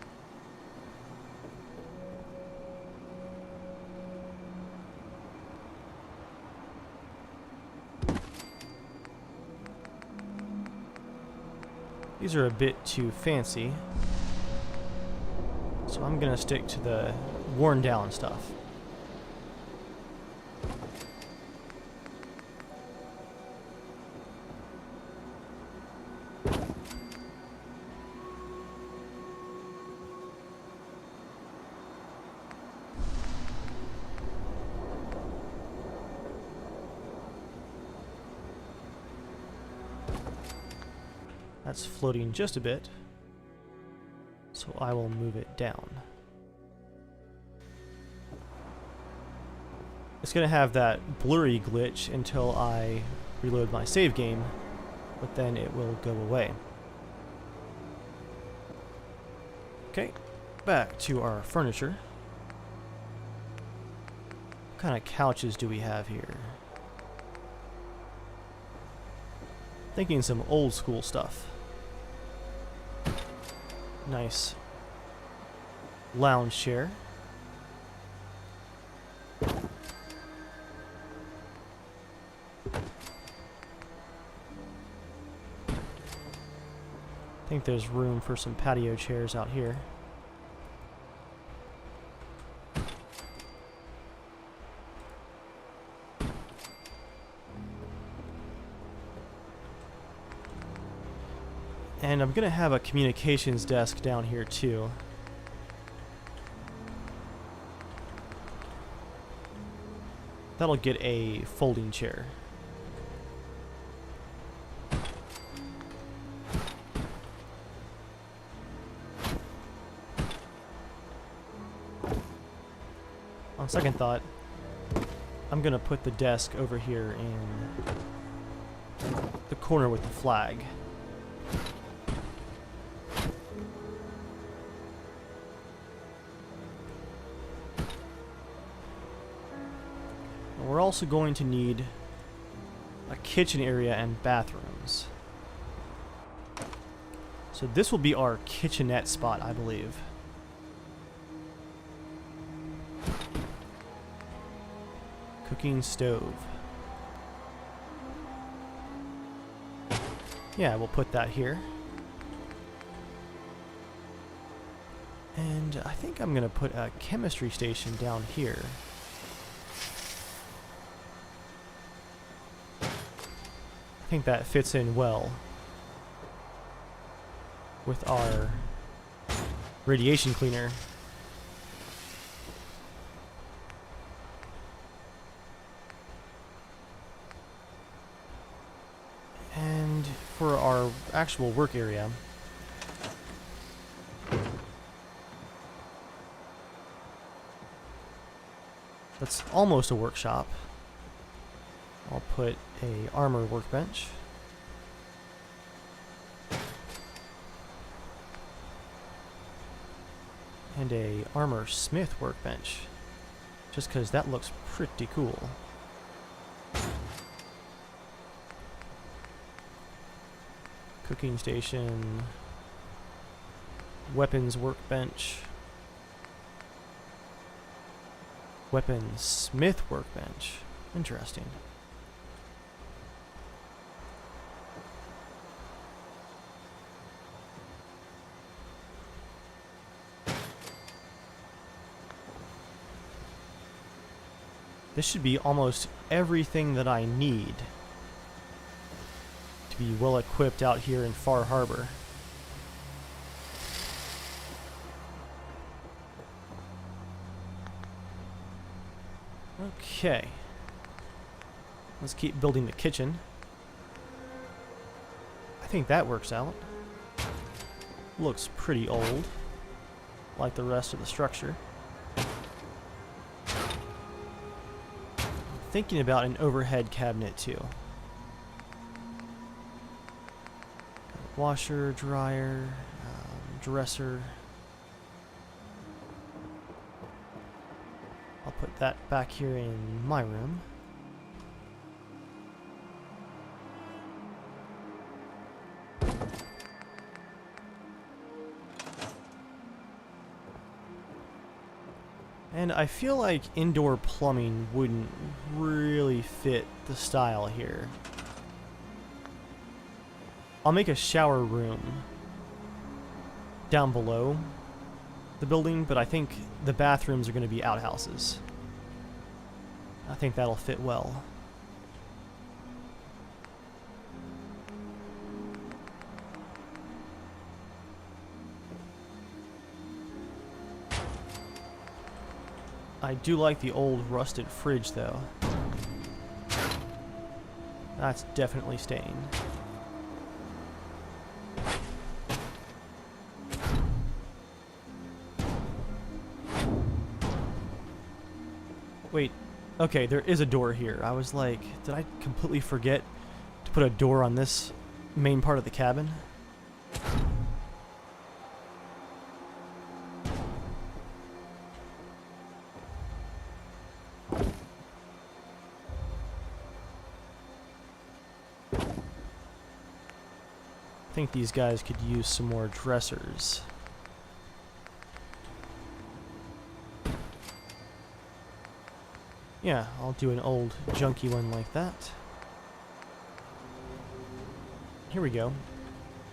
Speaker 1: These are a bit too fancy, so I'm gonna stick to the worn down stuff. That's floating just a bit, so I will move it down. It's going to have that blurry glitch until I reload my save game, but then it will go away. Okay, back to our furniture. What kind of couches do we have here? Thinking some old school stuff. Nice lounge chair. I think there's room for some patio chairs out here. And I'm gonna have a communications desk down here too. That'll get a folding chair. On second thought, I'm gonna put the desk over here in the corner with the flag. We're also going to need a kitchen area and bathrooms. So this will be our kitchenette spot, I believe. Cooking stove. Yeah, we'll put that here. And I think I'm gonna put a chemistry station down here. I think that fits in well with our radiation cleaner. And for our actual work area, that's almost a workshop. I'll put a armor workbench. And a armor smith workbench. Just because that looks pretty cool. Cooking station. Weapons workbench. Weapons smith workbench. Interesting. This should be almost everything that I need to be well equipped out here in Far Harbor. Okay. Let's keep building the kitchen. I think that works out. Looks pretty old, like the rest of the structure. Thinking about an overhead cabinet too. Washer, dryer, dresser. I'll put that back here in my room. And I feel like indoor plumbing wouldn't really fit the style here. I'll make a shower room down below the building, but I think the bathrooms are going to be outhouses. I think that'll fit well. I do like the old rusted fridge though. That's definitely staying. Wait, okay, there is a door here. I was like, did I completely forget to put a door on this main part of the cabin? I think these guys could use some more dressers. Yeah, I'll do an old junky one like that. Here we go.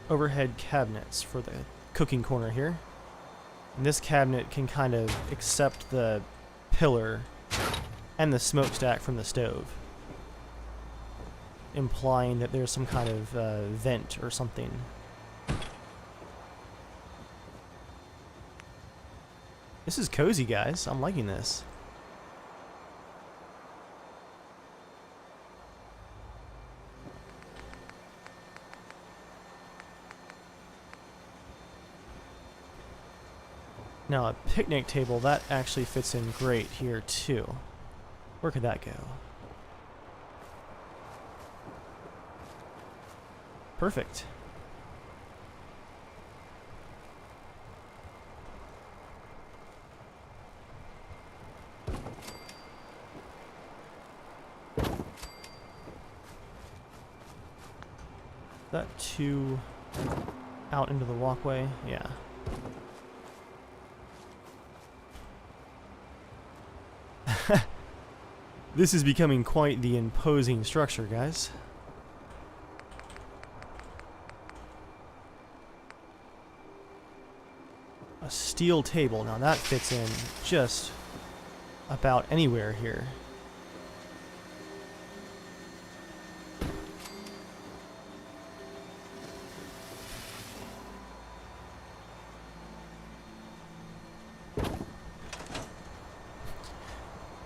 Speaker 1: Overhead cabinets for the cooking corner here. And this cabinet can kind of accept the pillar and the smokestack from the stove, implying that there's some kind of vent or something. This is cozy, guys. I'm liking this. Now a picnic table, that actually fits in great here too. Where could that go? Perfect. That two out into the walkway, yeah. This is becoming quite the imposing structure, guys. A steel table. Now that fits in just about anywhere here.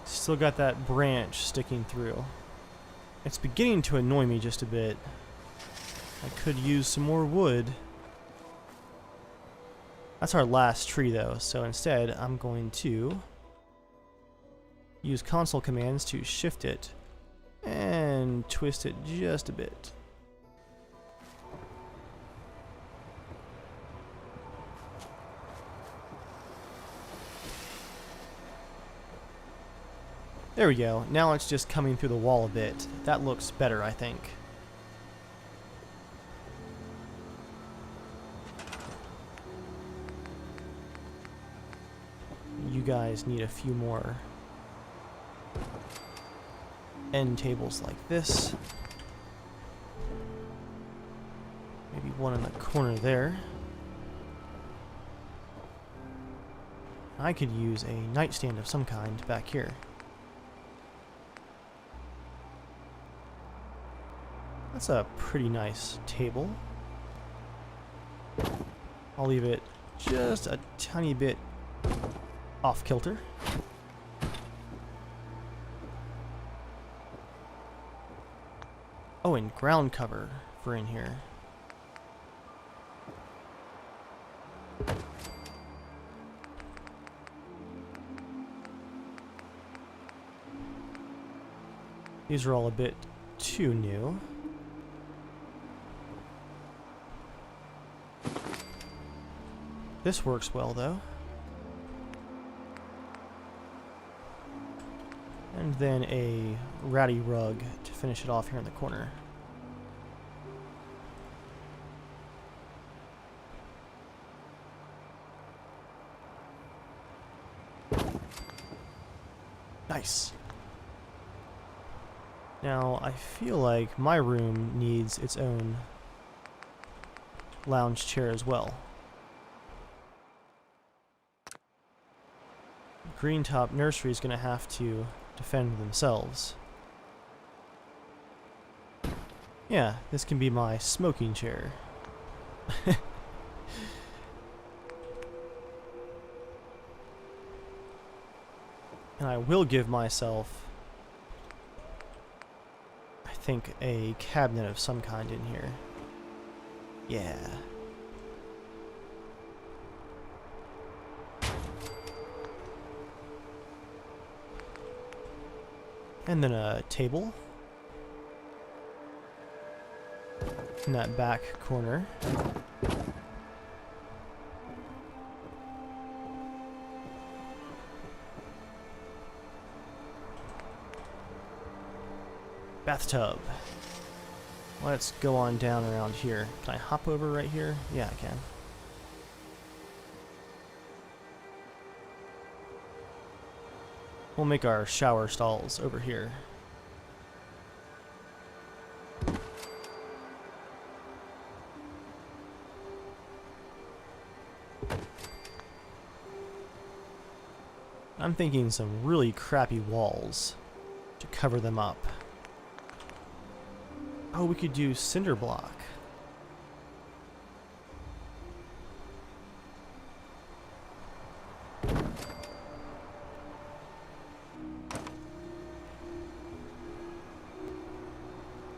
Speaker 1: Still got that branch sticking through. It's beginning to annoy me just a bit. I could use some more wood. That's our last tree though, so instead I'm going to use console commands to shift it and twist it just a bit. There we go. Now it's just coming through the wall a bit. That looks better, I think. You guys need a few more end tables like this. Maybe one in the corner there. I could use a nightstand of some kind back here. That's a pretty nice table. I'll leave it just a tiny bit off kilter. Oh, and ground cover for in here. These are all a bit too new. This works well, though. And then a ratty rug to finish it off here in the corner. Nice. Now, I feel like my room needs its own lounge chair as well. Green Top Nursery is going to have to defend themselves. Yeah, this can be my smoking chair. And I will give myself, I think, a cabinet of some kind in here. Yeah. And then a table in that back corner. Bathtub. Let's go on down around here. Can I hop over right here? Yeah, I can. We'll make our shower stalls over here. I'm thinking some really crappy walls to cover them up. Oh, we could do cinder block.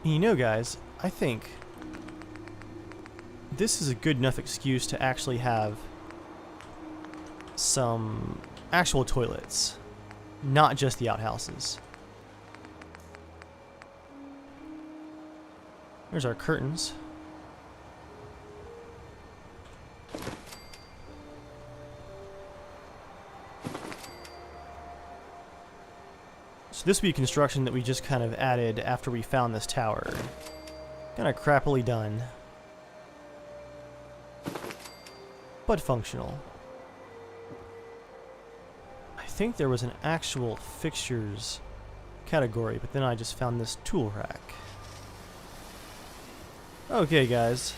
Speaker 1: And you know, guys, I think this is a good enough excuse to actually have some actual toilets, not just the outhouses. There's our curtains. So this would be construction that we just kind of added after we found this tower. Kind of crappily done, but functional. I think there was an actual fixtures category, but then I just found this tool rack. Okay, guys,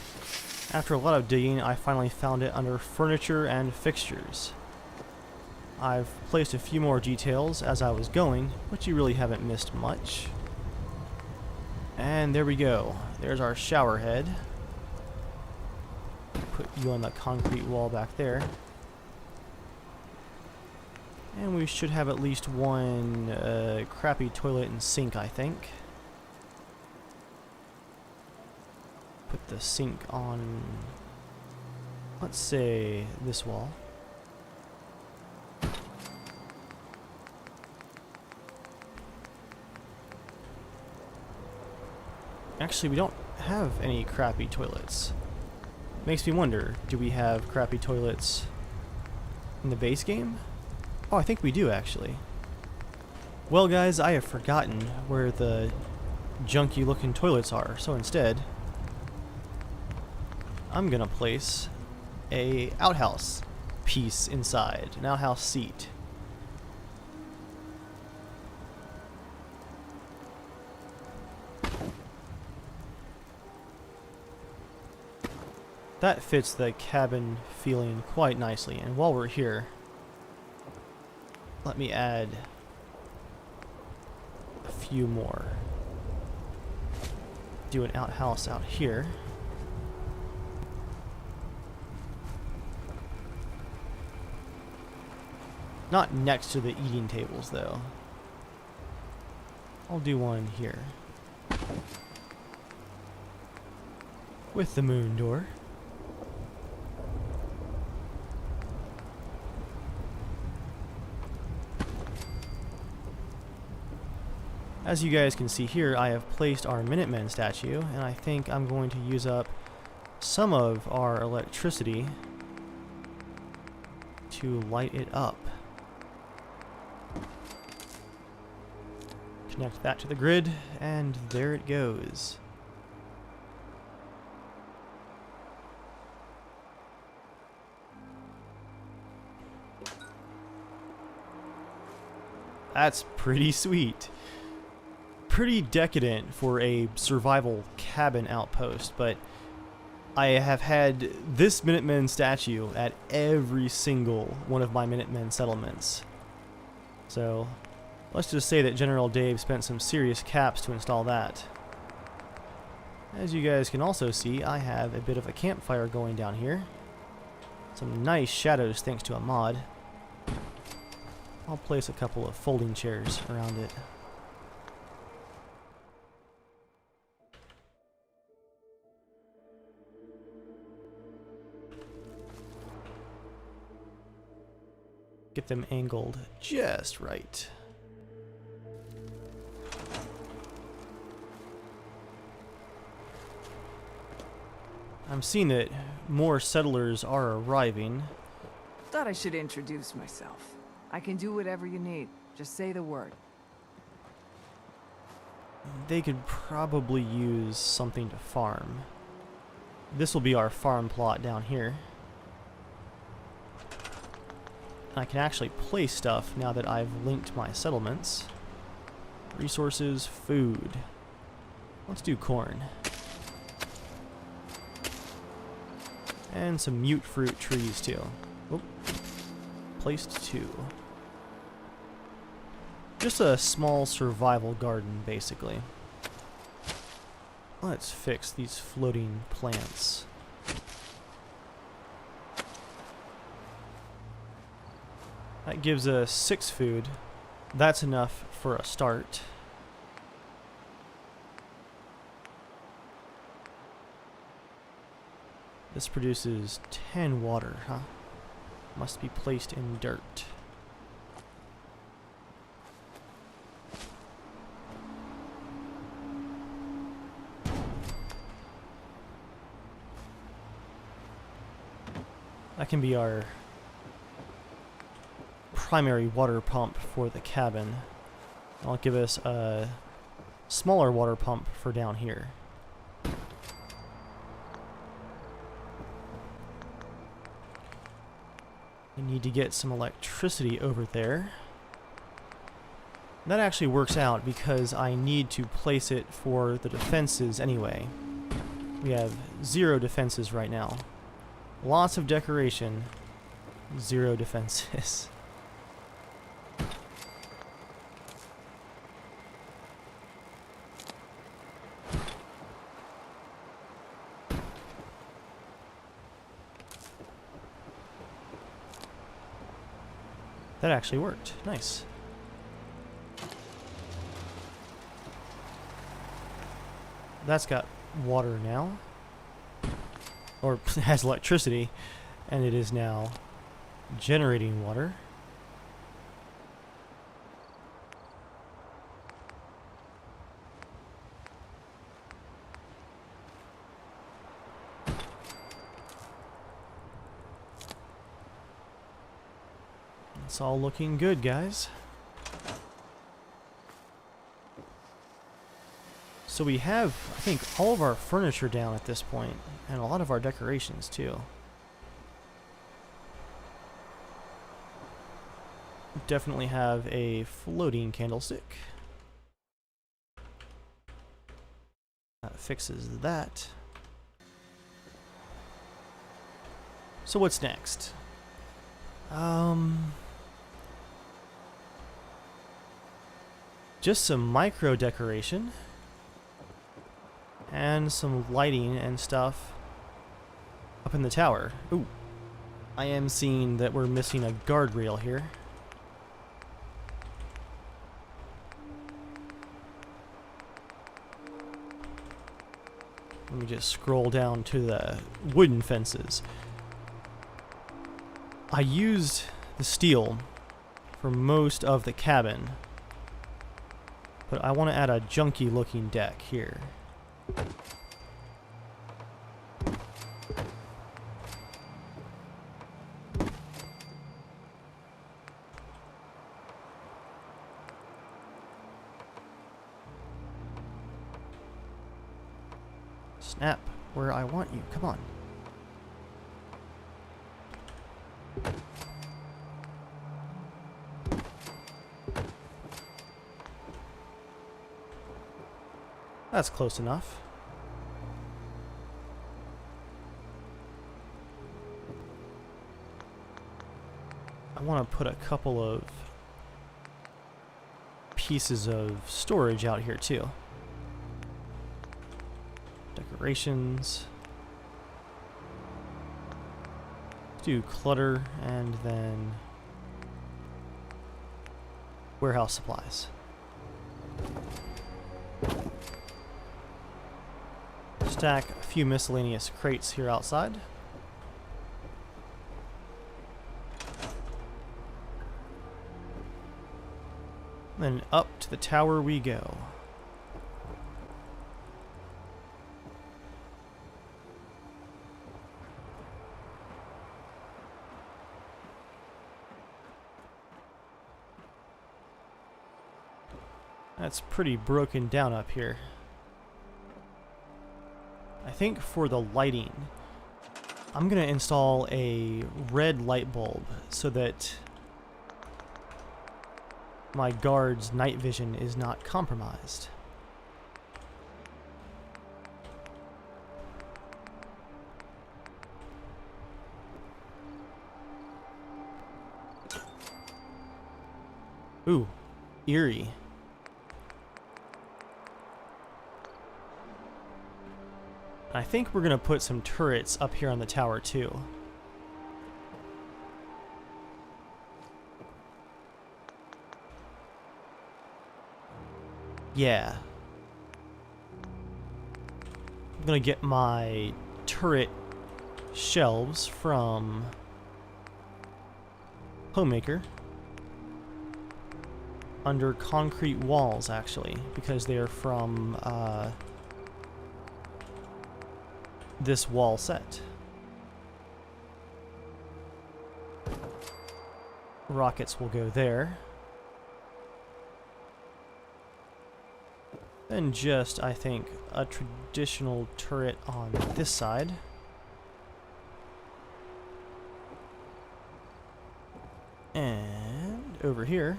Speaker 1: after a lot of digging, I finally found it under furniture and fixtures. I've placed a few more details as I was going, but you really haven't missed much. And there we go. There's our shower head. Put you on the concrete wall back there. And we should have at least one crappy toilet and sink, I think. Put the sink on, let's say, this wall. Actually, we don't have any crappy toilets. Makes me wonder, do we have crappy toilets in the base game? Oh, I think we do, actually. Well, guys, I have forgotten where the junky looking toilets are, so instead I'm gonna place a outhouse piece inside, an outhouse seat. That fits the cabin feeling quite nicely, and while we're here, let me add a few more. Do an outhouse out here. Not next to the eating tables, though. I'll do one here. With the moon door. As you guys can see here, I have placed our Minutemen statue, and I think I'm going to use up some of our electricity to light it up. Connect that to the grid, and there it goes. That's pretty sweet. Pretty decadent for a survival cabin outpost, but I have had this Minutemen statue at every single one of my Minutemen settlements. So let's just say that General Dave spent some serious caps to install that. As you guys can also see, I have a bit of a campfire going down here. Some nice shadows thanks to a mod. I'll place a couple of folding chairs around it. Get them angled just right. I'm seeing that more settlers are arriving.
Speaker 3: Thought I should introduce myself. I can do whatever you need. Just say the word.
Speaker 1: They could probably use something to farm. This will be our farm plot down here. I can actually place stuff now that I've linked my settlements. Resources, food. Let's do corn. And some mute fruit trees too. Oop. Placed 2. Just a small survival garden, basically. Let's fix these floating plants. That gives us 6 food. That's enough for a start. This produces 10 water, huh? Must be placed in dirt. That can be our primary water pump for the cabin. I'll give us a smaller water pump for down here. I need to get some electricity over there. That actually works out because I need to place it for the defenses anyway. We have 0 defenses right now. Lots of decoration, 0 defenses. That actually worked. Nice. That's got water now. Or has electricity. And it is now generating water. It's all looking good, guys. So we have, I think, all of our furniture down at this point, and a lot of our decorations too. Definitely have a floating candlestick. That fixes that. So what's next? Just some micro decoration and some lighting and stuff up in the tower. Ooh, I am seeing that we're missing a guardrail here. Let me just scroll down to the wooden fences. I used the steel for most of the cabin, But I want to add a junky looking deck here. Snap, where I want you. Come on. That's close enough. I want to put a couple of pieces of storage out here too. Decorations. Let's do clutter and then warehouse supplies. Stack a few miscellaneous crates here outside. Then up to the tower we go. That's pretty broken down up here. I think for the lighting, I'm going to install a red light bulb so that my guard's night vision is not compromised. Ooh, eerie. I think we're going to put some turrets up here on the tower too. Yeah. I'm going to get my turret shelves from Homemaker. Under concrete walls, actually, because they are from this wall set. Rockets will go there. Then just, I think, a traditional turret on this side. And over here.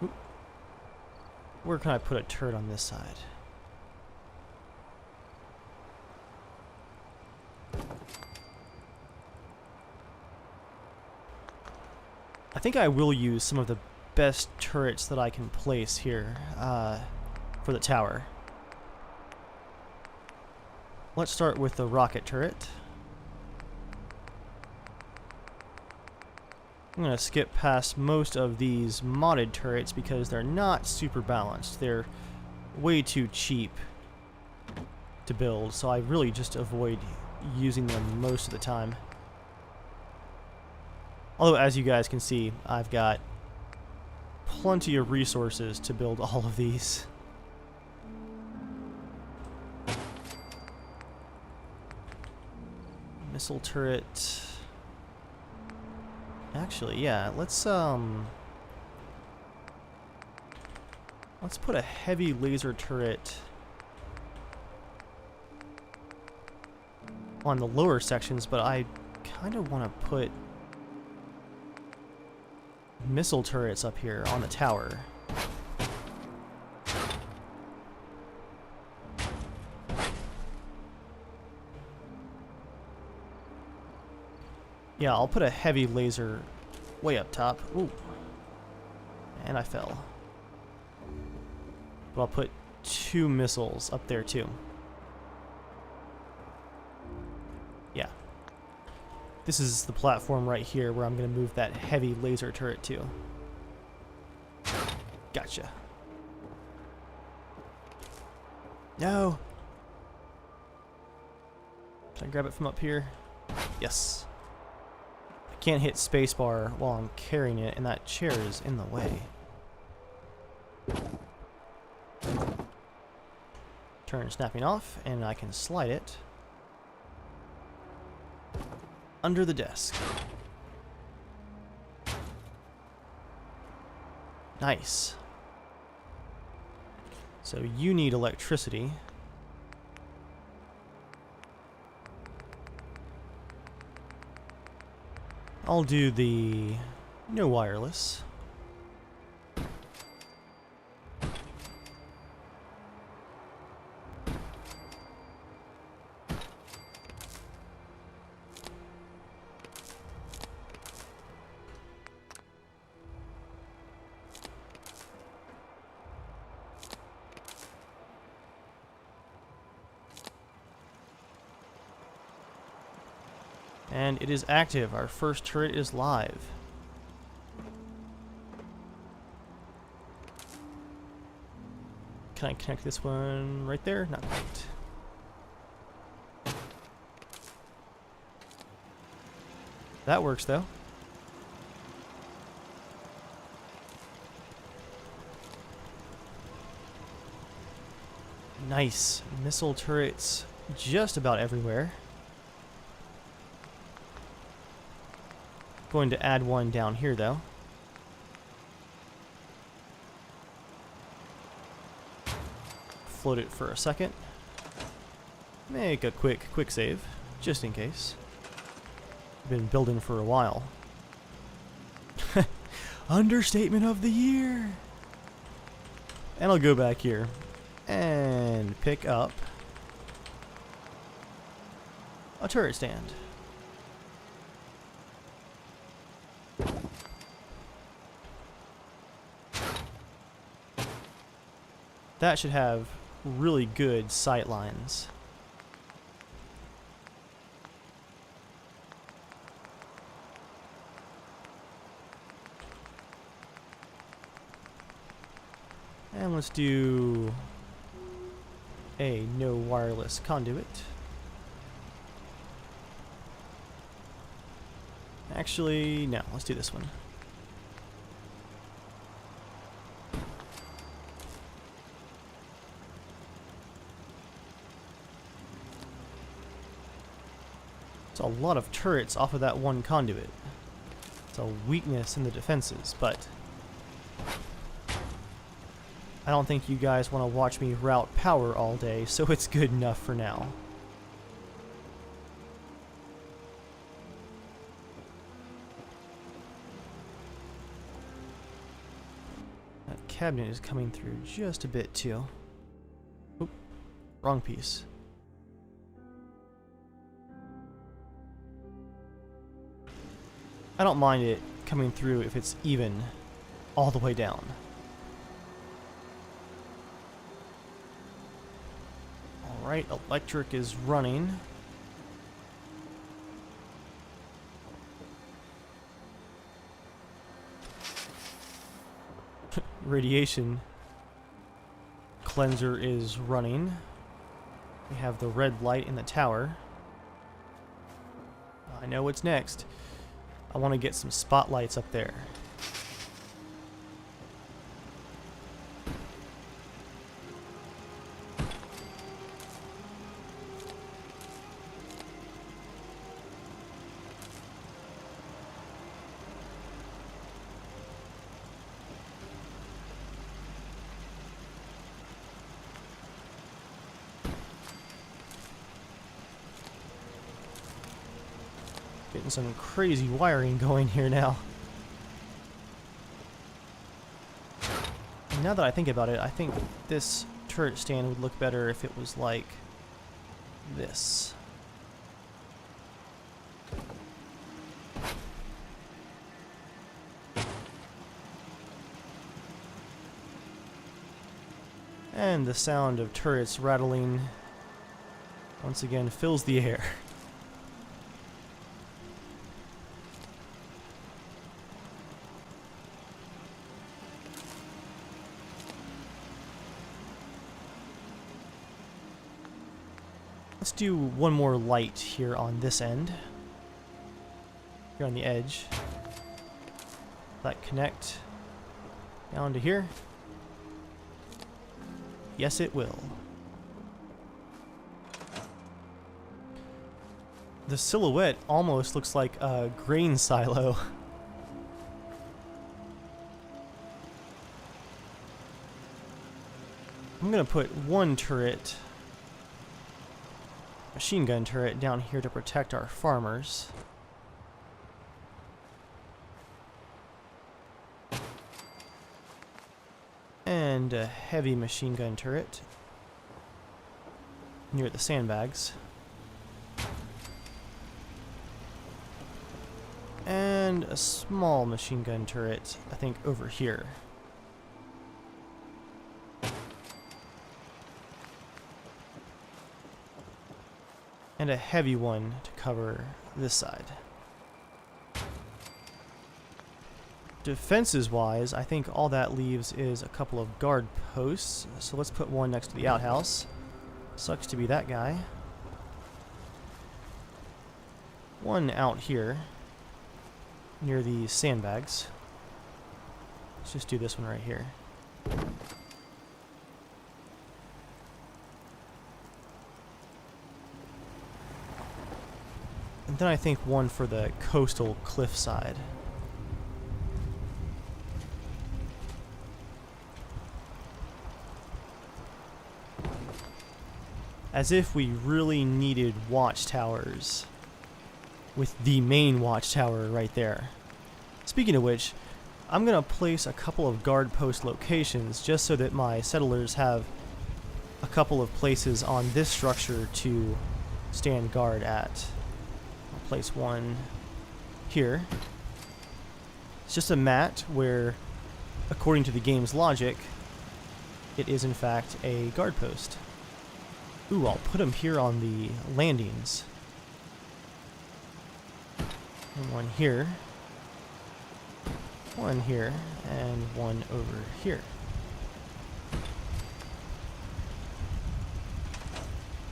Speaker 1: Oop. Where can I put a turret on this side? I think I will use some of the best turrets that I can place here for the tower. Let's start with the rocket turret. I'm going to skip past most of these modded turrets because they're not super balanced. They're way too cheap to build, so I really just avoid using them most of the time. Although, as you guys can see, I've got plenty of resources to build all of these. Missile turret. Actually, yeah, let's put a heavy laser turret on the lower sections, but I kind of want to put missile turrets up here on the tower. Yeah, I'll put a heavy laser way up top. Ooh. And I fell. But I'll put 2 missiles up there too. Yeah. This is the platform right here where I'm going to move that heavy laser turret to. Gotcha. No! Can I grab it from up here? Yes. Can't hit spacebar while I'm carrying it, and that chair is in the way. Turn snapping off, and I can slide it under the desk. Nice. So you need electricity. I'll do the no wireless. And it is active. Our first turret is live. Can I connect this one right there? Not quite. That works though. Nice. Missile turrets just about everywhere. Going to add one down here though. Float it for a second. Make a quick save, just in case. Been building for a while. Understatement of the year! And I'll go back here and pick up a turret stand. That should have really good sight lines. And let's do a no wireless conduit. Actually, no, let's do this one. It's a lot of turrets off of that one conduit. It's a weakness in the defenses, but I don't think you guys want to watch me route power all day, so it's good enough for now. That cabinet is coming through just a bit too. Oop, wrong piece. I don't mind it coming through if it's even all the way down. Alright, electric is running. Radiation cleanser is running. We have the red light in the tower. I know what's next. I want to get some spotlights up there. Getting some crazy wiring going here now. And now that I think about it, I think this turret stand would look better if it was like this. And the sound of turrets rattling once again fills the air. Let's do one more light here on this end. here on the edge. That connect down to here. Yes, it will. The silhouette almost looks like a grain silo. I'm gonna put one turret, machine gun turret, down here to protect our farmers. And a heavy machine gun turret near the sandbags. And a small machine gun turret, I think, over here. And a heavy one to cover this side. Defenses-wise, I think all that leaves is a couple of guard posts. So let's put one next to the outhouse. Sucks to be that guy. One out here, near the sandbags. Let's just do this one right here. And then I think one for the coastal cliff side. As if we really needed watchtowers, with the main watchtower right there. Speaking of which, I'm going to place a couple of guard post locations just so that my settlers have a couple of places on this structure to stand guard at. I'll place one here. It's just a mat where, according to the game's logic, it is in fact a guard post. Ooh, I'll put them here on the landings. And one here. One here. And one over here.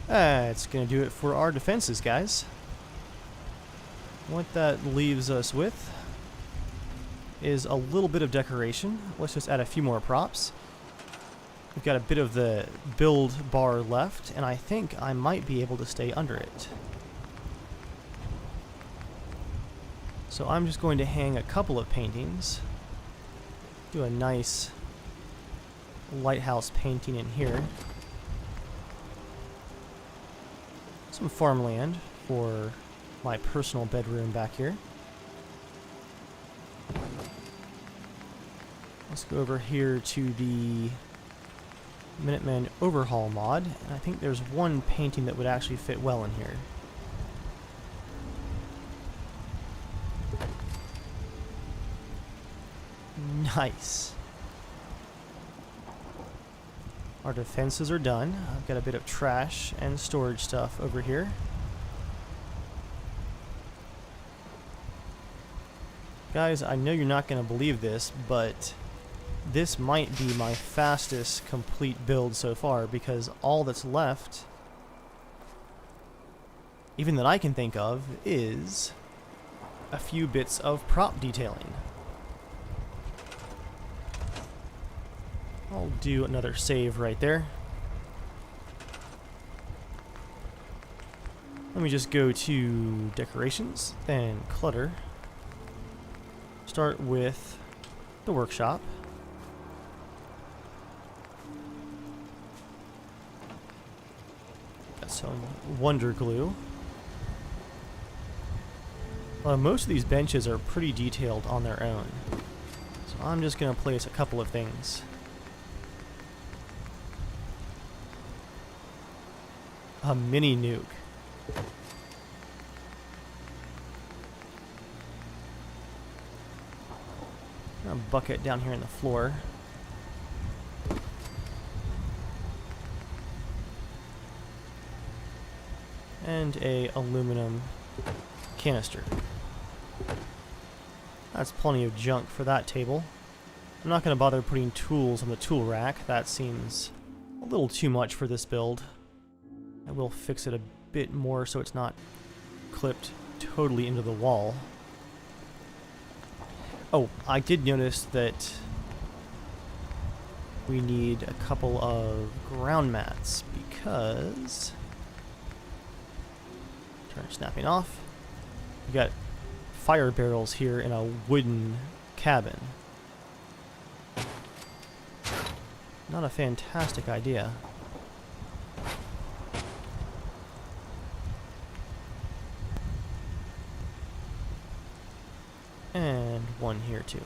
Speaker 1: That's going to do it for our defenses, guys. What that leaves us with is a little bit of decoration. Let's just add a few more props. We've got a bit of the build bar left, and I think I might be able to stay under it. So I'm just going to hang a couple of paintings. Do a nice lighthouse painting in here. Some farmland for my personal bedroom back here. Let's go over here to the Minutemen Overhaul mod, and I think there's one painting that would actually fit well in here. Nice. Our defenses are done. I've got a bit of trash and storage stuff over here. Guys, I know you're not going to believe this, but this might be my fastest complete build so far, because all that's left, even that I can think of, is a few bits of prop detailing. I'll do another save right there. Let me just go to decorations, then clutter. Start with the workshop. Got some wonder glue. Most of these benches are pretty detailed on their own, so I'm just going to place a couple of things. A mini nuke. A bucket down here in the floor. And a aluminum canister. That's plenty of junk for that table. I'm not going to bother putting tools on the tool rack. That seems a little too much for this build. I will fix it a bit more so it's not clipped totally into the wall. Oh, I did notice that we need a couple of ground mats because... Turn snapping off. We got fire barrels here in a wooden cabin. Not a fantastic idea. And one here too.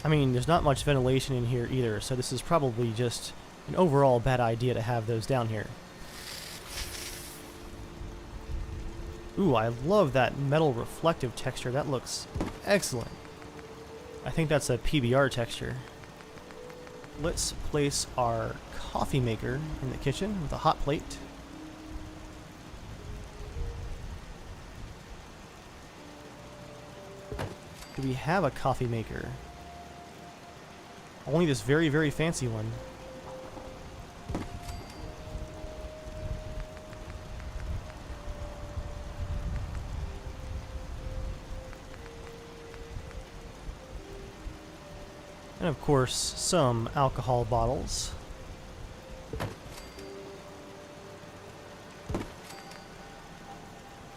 Speaker 1: I mean, there's not much ventilation in here either, so this is probably just an overall bad idea to have those down here. Ooh, I love that metal reflective texture. That looks excellent. I think that's a PBR texture. Let's place our coffee maker in the kitchen with a hot plate. Do we have a coffee maker? Only this very, very fancy one. And of course, some alcohol bottles.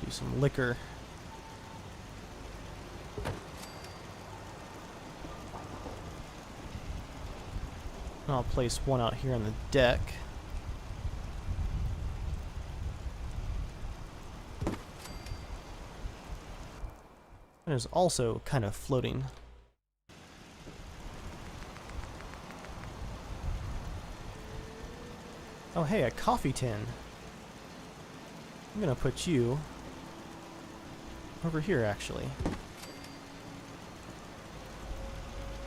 Speaker 1: Do some liquor. And I'll place one out here on the deck. And it's also kind of floating. Oh hey, a coffee tin. I'm gonna put you over here actually.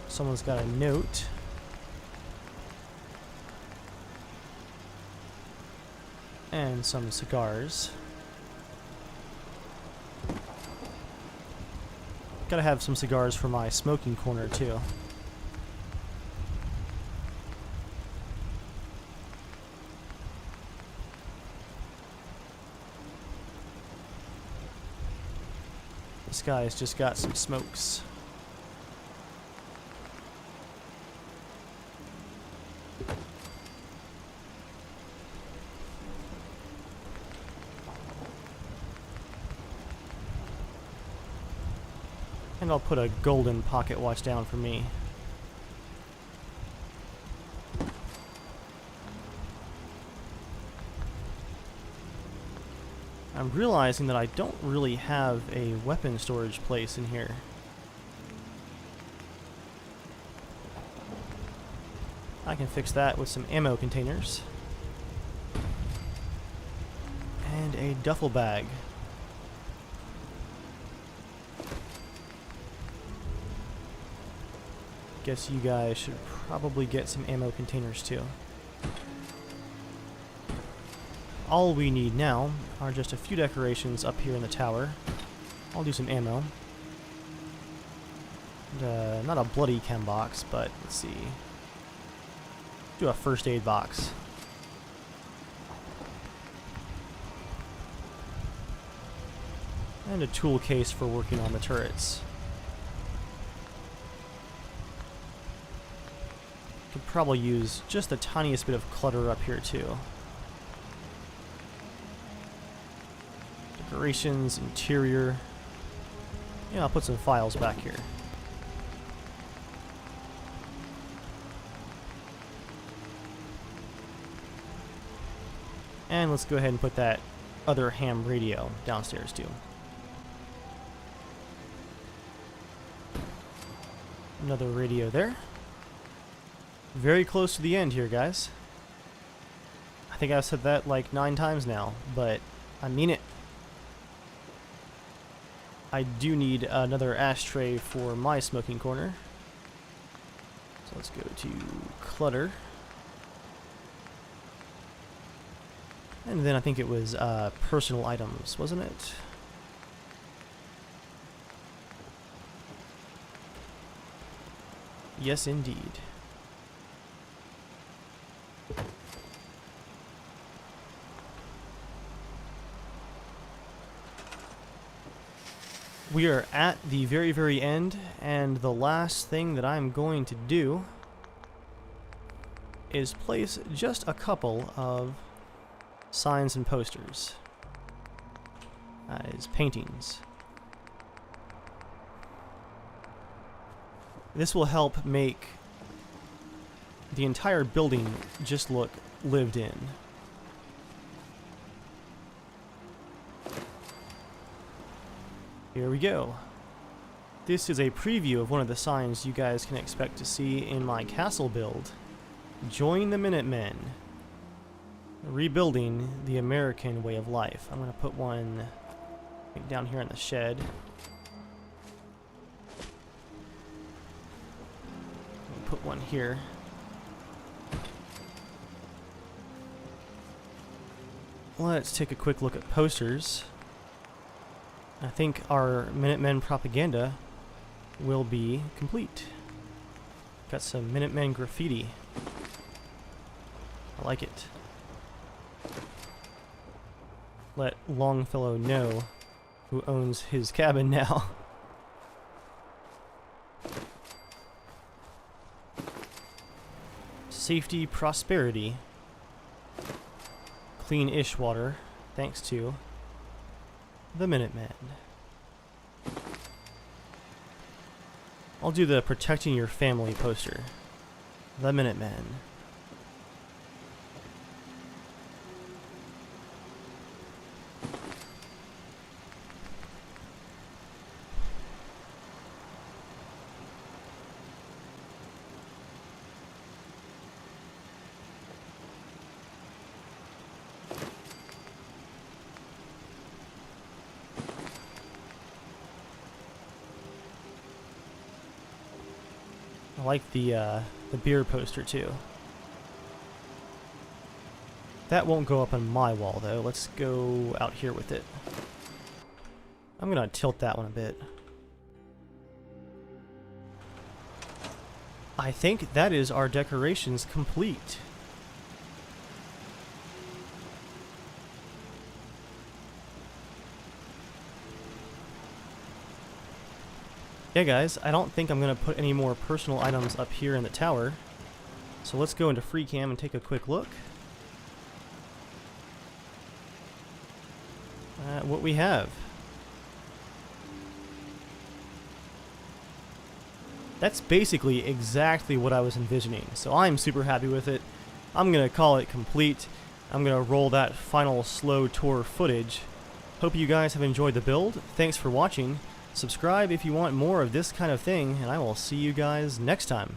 Speaker 1: Someone's got a note. And some cigars. Gotta have some cigars for my smoking corner too. This guy's just got some smokes. And I'll put a golden pocket watch down for me. I'm realizing that I don't really have a weapon storage place in here. I can fix that with some ammo containers. And a duffel bag. Guess you guys should probably get some ammo containers too. All we need now are just a few decorations up here in the tower. I'll do some ammo. And, not a bloody chem box, but let's see. Do a first aid box. And a tool case for working on the turrets. Could probably use just the tiniest bit of clutter up here too. Decorations, interior. Yeah, I'll put some files back here. And let's go ahead and put that other ham radio downstairs too. Another radio there. Very close to the end here, guys. I think I've said that like 9 times now, but I mean it. I do need another ashtray for my smoking corner. So let's go to clutter. And then I think it was personal items, wasn't it? Yes, indeed. We are at the very, very end, and the last thing that I'm going to do is place just a couple of signs and posters. As paintings. This will help make the entire building just look lived in. Here we go. This is a preview of one of the signs you guys can expect to see in my castle build. Join the Minutemen. Rebuilding the American way of life. I'm going to put one down here in the shed. Put one here. Let's take a quick look at posters. I think our Minutemen propaganda will be complete. Got some Minutemen graffiti. I like it. Let Longfellow know who owns his cabin now. Safety, prosperity. Clean-ish water, thanks to the Minutemen. I'll do the protecting your family poster. The Minutemen. I like the beer poster too. That won't go up on my wall though. Let's go out here with it. I'm gonna tilt that one a bit. I think that is our decorations complete. Yeah guys, I don't think I'm going to put any more personal items up here in the tower. So let's go into free cam and take a quick look at what we have. That's basically exactly what I was envisioning, so I'm super happy with it. I'm going to call it complete. I'm going to roll that final slow tour footage. Hope you guys have enjoyed the build. Thanks for watching. Subscribe if you want more of this kind of thing, and I will see you guys next time.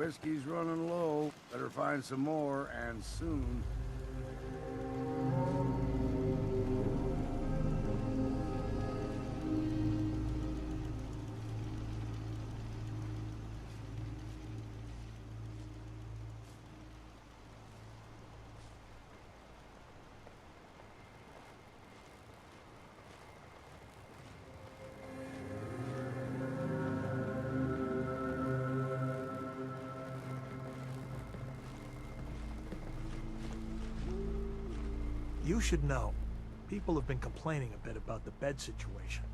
Speaker 2: Whiskey's running low. Better find some more, and soon.
Speaker 4: You should know. People have been complaining a bit about the bed situation.